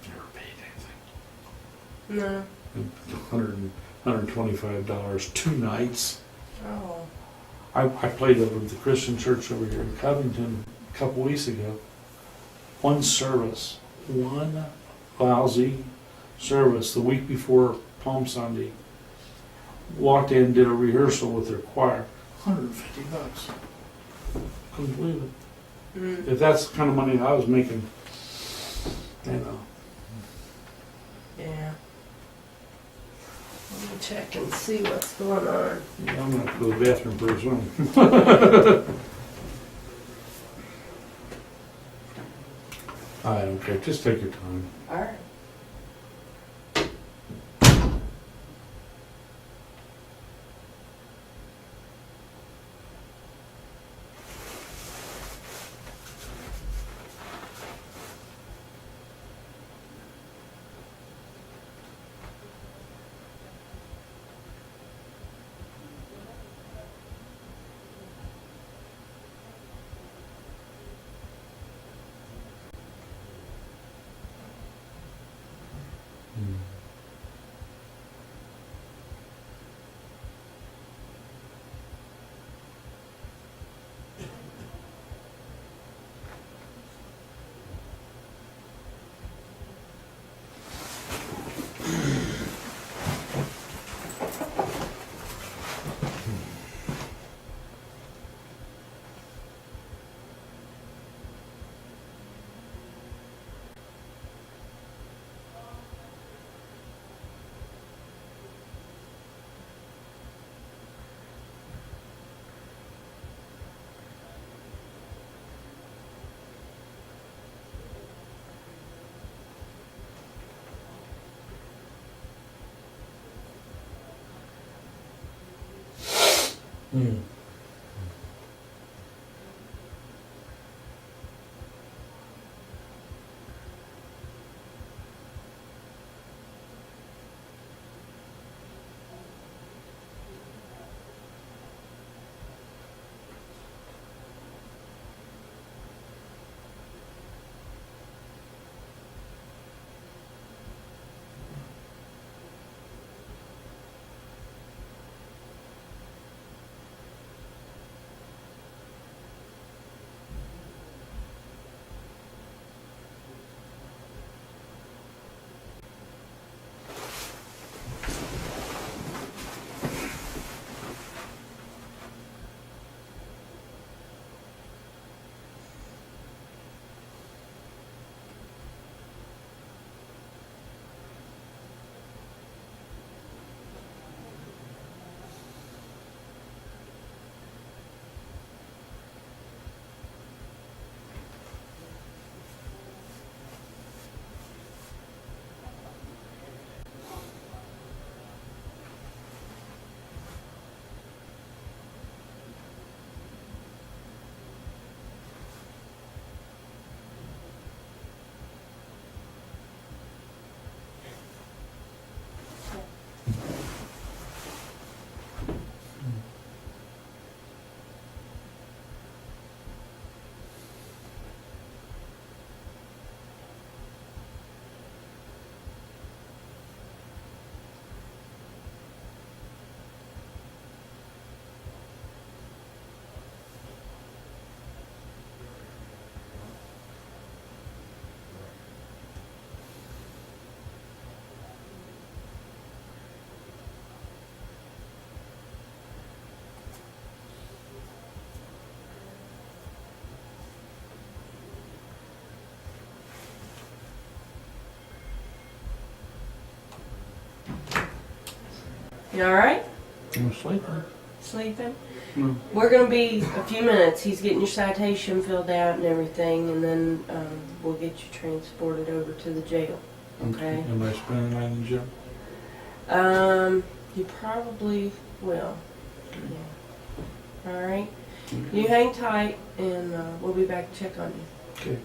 Never paid anything. No. $125 2 nights. Oh. I played over at the Christian church over here in Covington a couple weeks ago. One lousy service the week before Palm Sunday. Walked in, did a rehearsal with their choir. $150. Couldn't believe it. Mm. If that's the kind of money I was making, Yeah. Let me check and see what's going on. Yeah, I'm going to go to the bathroom pretty soon. I don't care. Just take your time. All right. You all right? I'm sleeping. Sleeping? No. We're going to be a few minutes. He's getting your citation filled out and everything, and then we'll get you transported over to the jail. Okay? Am I spending the night in jail? You probably will. Okay. Yeah. All right? Okay. You hang tight, and we'll be back to check on you. Okay.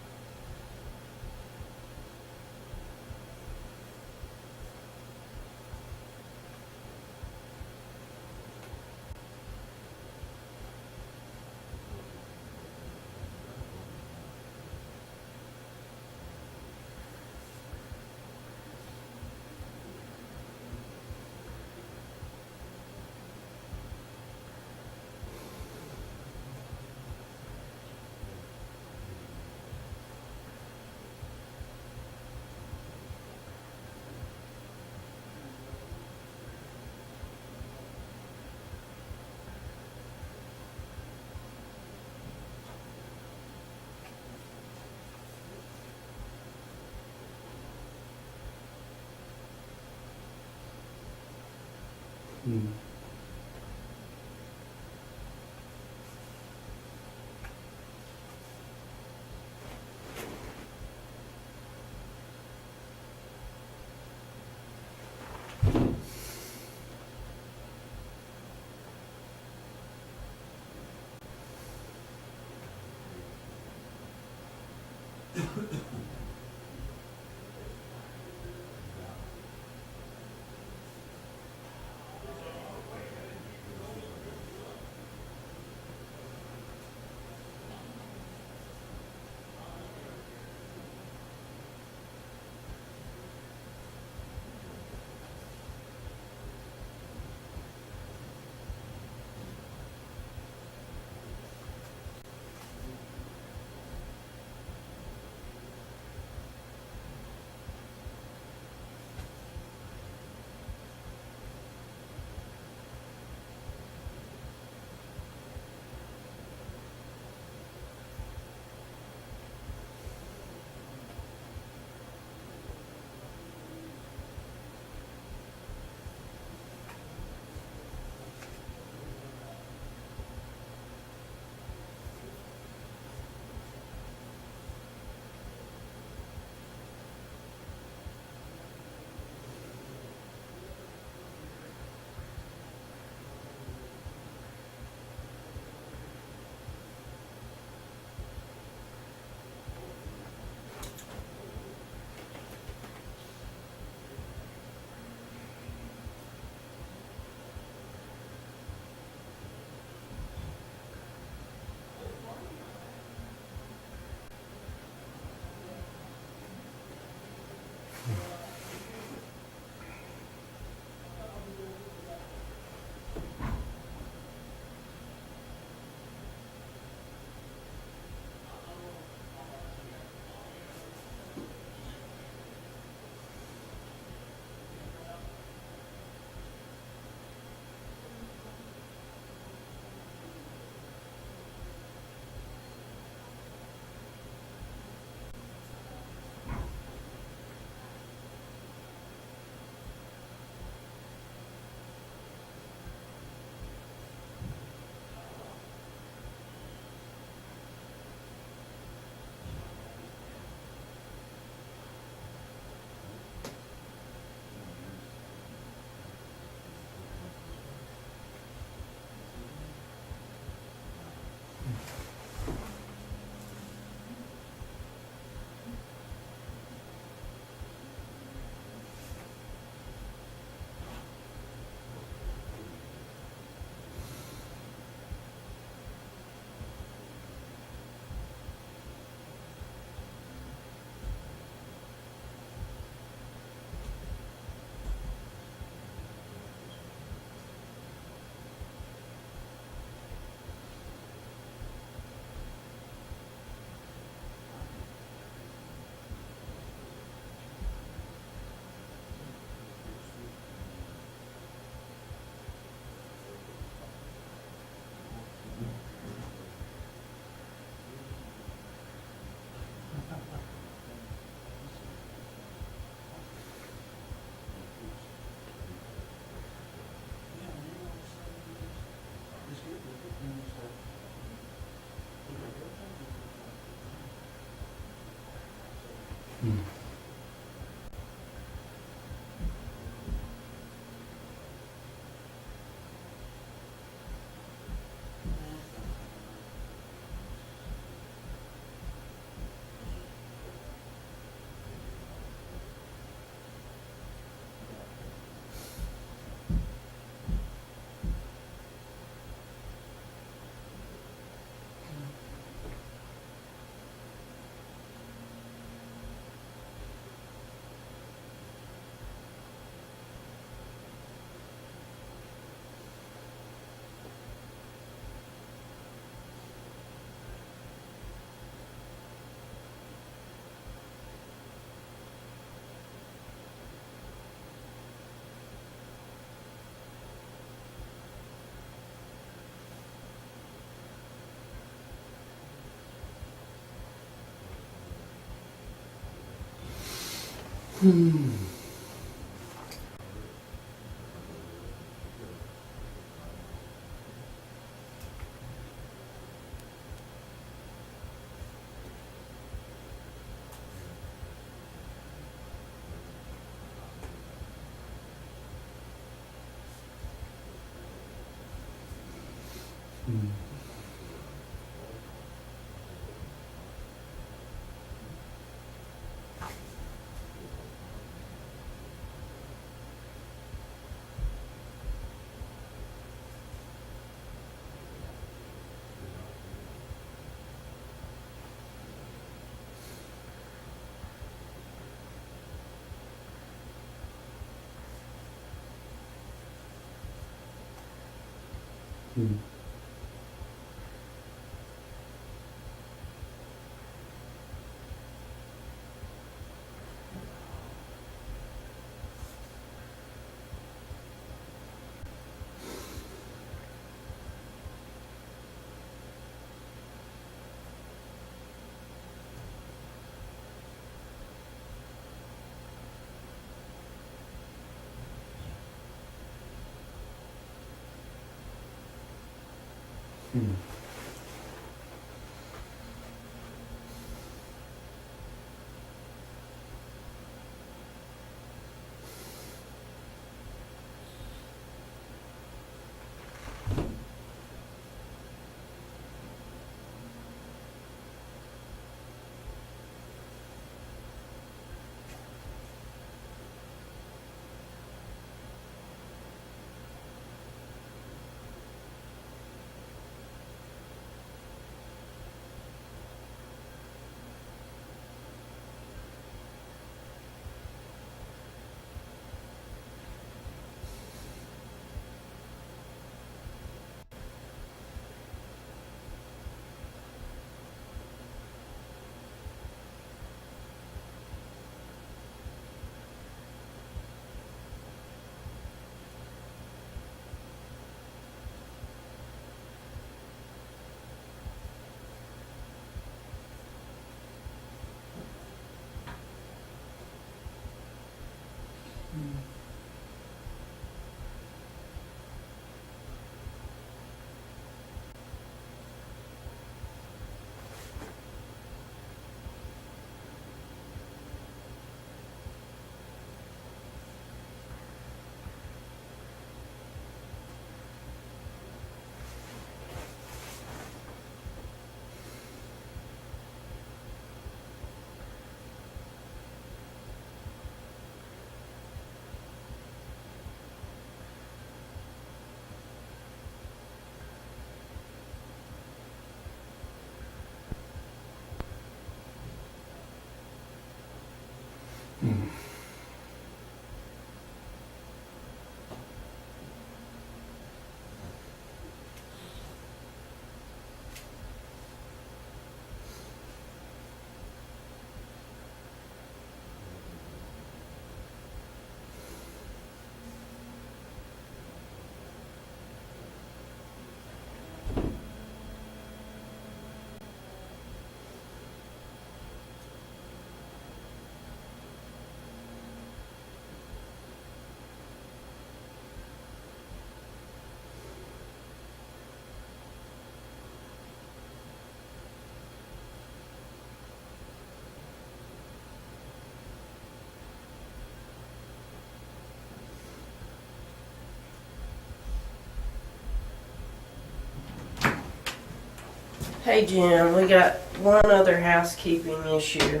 Hey Jim, we got one other housekeeping issue.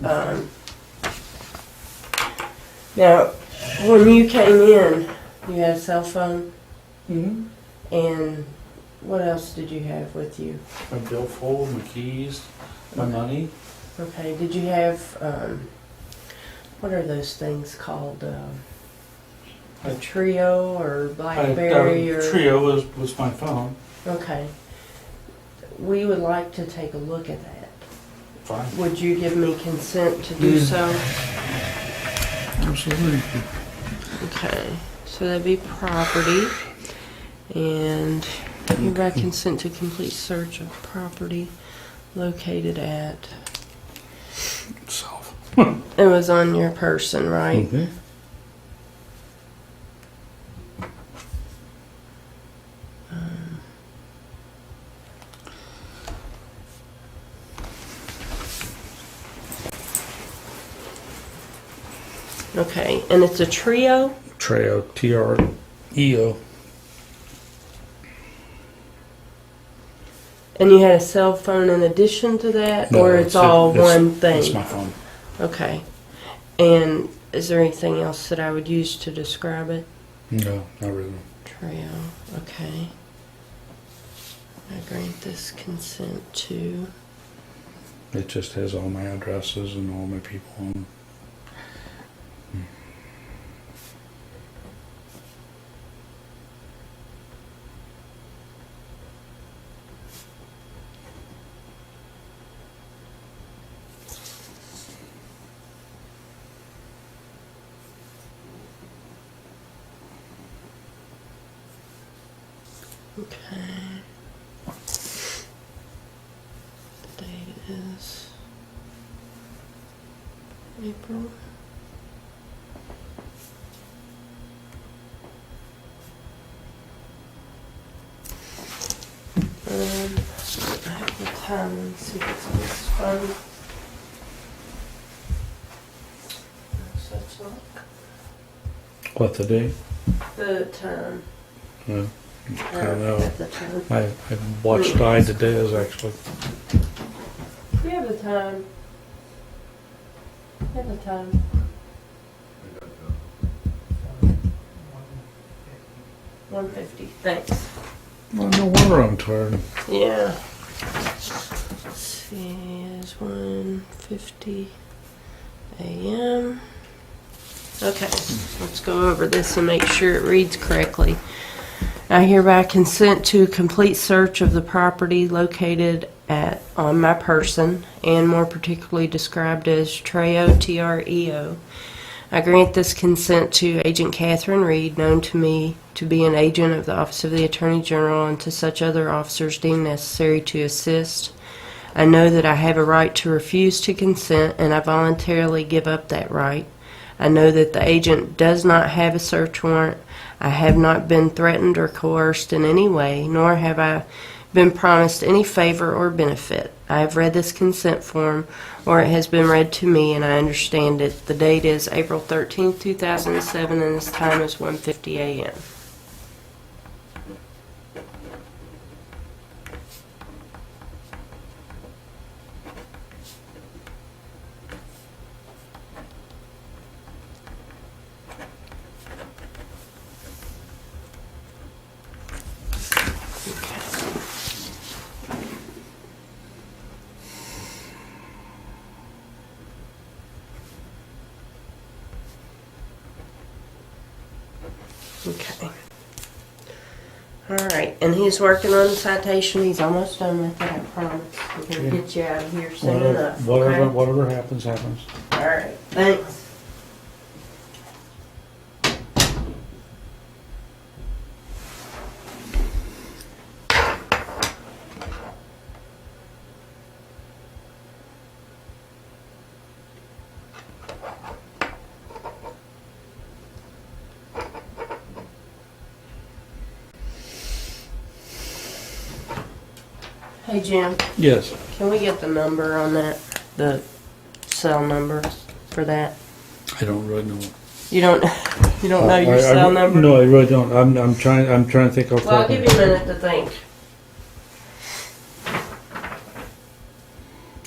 Now, when you came in, you had a cell phone, and what else did you have with you? My billfold, my keys, my money. Okay, did you have, what are those things called? A Trio or Blackberry or? Trio was my phone. Okay. We would like to take a look at that. Fine. Would you give me consent to do so? Absolutely. Okay, so that'd be property, and hereby consent to complete search of property located at South. It was on your person, right? Mhm. Okay, and it's a trio? Treo, Treo. And you had a cell phone in addition to that? No, or it's all one thing? It's my phone. Okay. And is there anything else that I would use to describe it? No, not really. Trio, okay. I grant this consent to... It just has all my addresses and all my people on. Okay. The date is April. I have the time and see if it's on this phone. No such luck. What, the date? The time. No. I don't know. At the time. I watched Tide today, actually. You have the time. You have the time. $150. Thanks. Well, no wonder I'm tired. Yeah. Let's see, it's 1:50 a.m. Okay, let's go over this and make sure it reads correctly. I hereby consent to a complete search of the property located on my person, and more particularly described as Treo, Treo. I grant this consent to Agent Catherine Reed, known to me to be an agent of the Office of the Attorney General, and to such other officers deemed necessary to assist. I know that I have a right to refuse to consent, and I voluntarily give up that right. I know that the agent does not have a search warrant. I have not been threatened or coerced in any way, nor have I been promised any favor or benefit. I have read this consent form, or it has been read to me, and I understand it. The date is April 13th, 2007, and this time is 1:50 a.m. Okay. All right, and he's working on the citation. He's almost done with it, I promise. We're going to get you out of here soon enough. Whatever happens, happens. All right, thanks. Hey, Jim, Yes. can we get the number on that? The cell number for that? I don't really know. You don't know your cell number? No, I really don't. I'm trying to think off the Well, I'll top of give you a minute to think.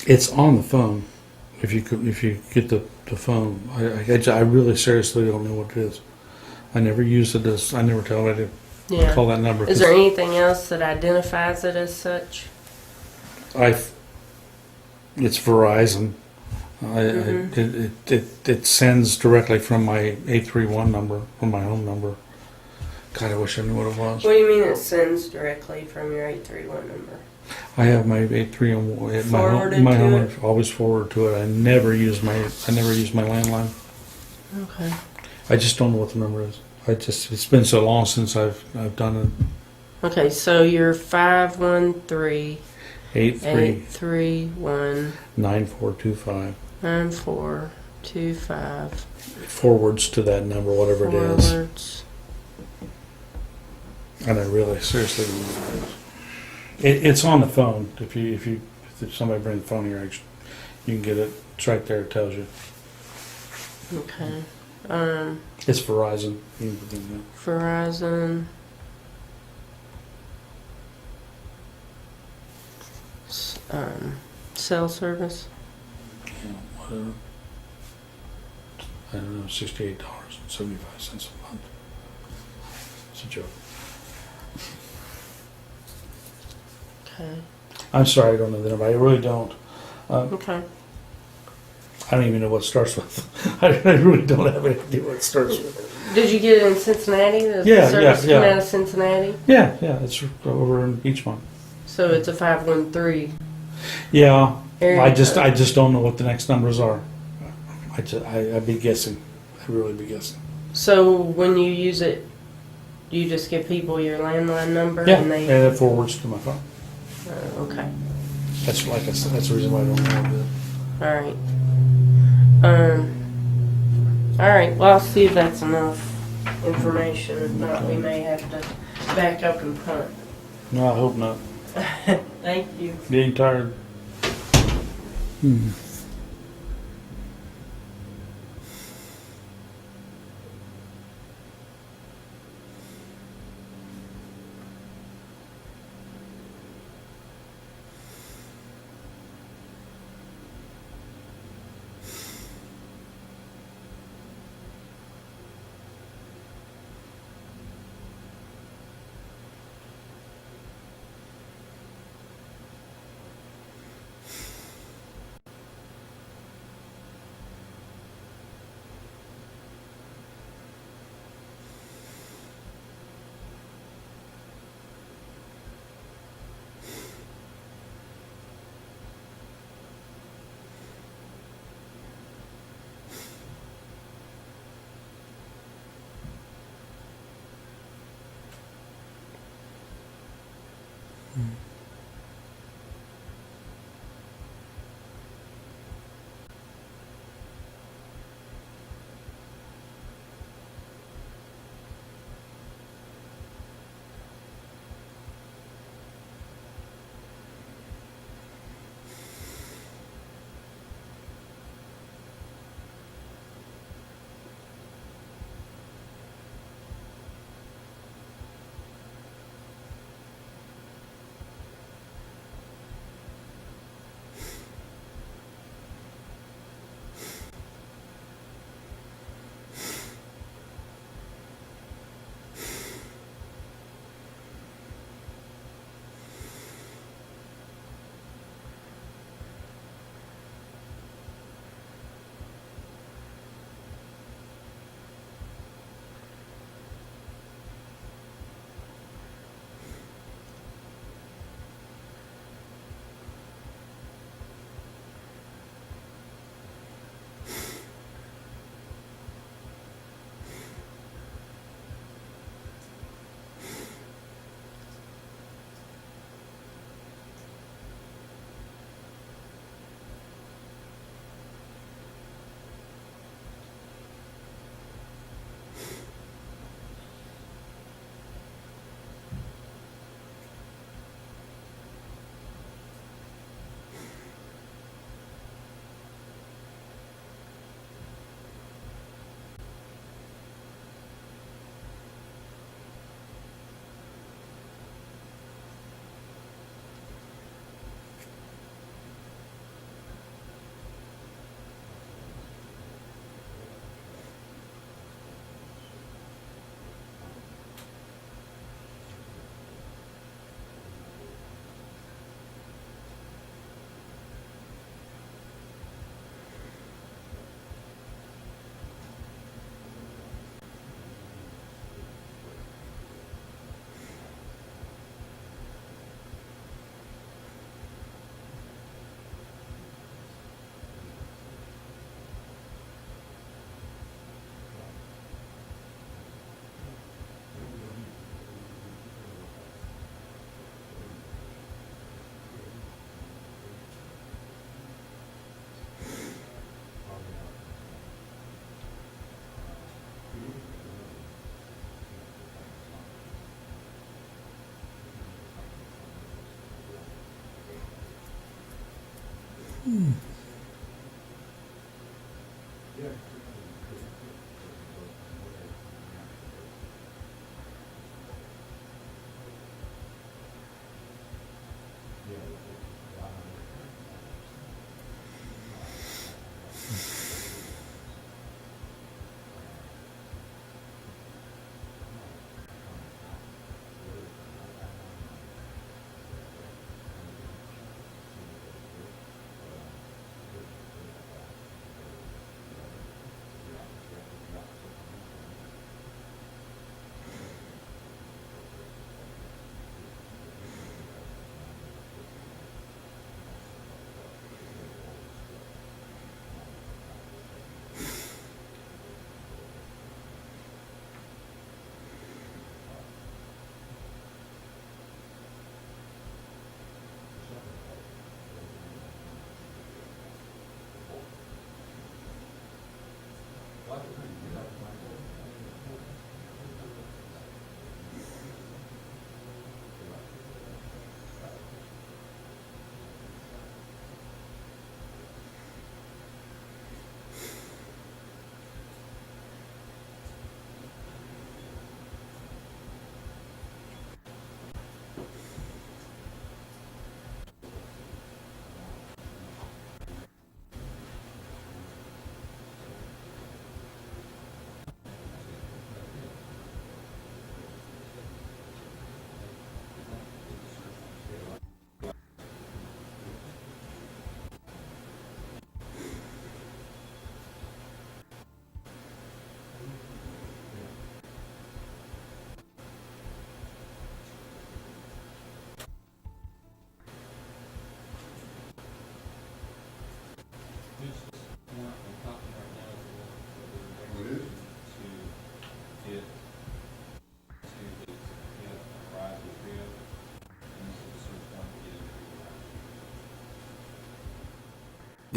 It's on the phone. If you get the phone, I really seriously don't know what it is. I never use it as. I never tell anybody to Yeah. call that number. Is there anything else that identifies it as such? It's Verizon. It sends directly from my 831 number, from my home number. God, I wish I knew what it was. What do you mean it sends directly from your 831 number? I have my 831. Forwarded My to home it? always forward to it. I never use my landline. Okay. I just don't know what the number is. It's been so long since I've done it. Okay, so you're 513 83 831 9425. 9425 forwards to that number, whatever it is. forwards. And I really, seriously, it's on the phone. If somebody brings the phone here, you can get it. It's right there. It tells you. Okay. It's Verizon. You can put it in there. Verizon. Cell service. Yeah, whatever. I don't know, $68.75 a month. It's a joke. Okay. I'm sorry, I don't know the number. I really don't. Okay. I don't even know what it starts with. I really don't have any idea what it starts with. Did you get it in Cincinnati? The Yeah, service yeah. come out of Cincinnati? Yeah, it's over in Beachmont. So it's a 513. Yeah, area I just code. don't know what the next numbers are. I'd be guessing. I'd really be guessing. So when you use it, you just give people your landline number Yeah, and they. and it forwards to my phone. Okay. That's like I said. That's the reason why I don't know. All right. All right. Well, I'll see if that's enough information. If not, we may have to back up and punt. No, I hope not. Thank you. Getting tired.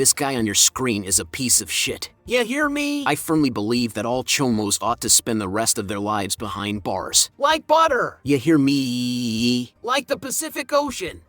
This guy on your screen is a piece of shit. You hear me? I firmly believe that all chomos ought to spend the rest of their lives behind bars. Like butter! You hear me? Like the Pacific Ocean.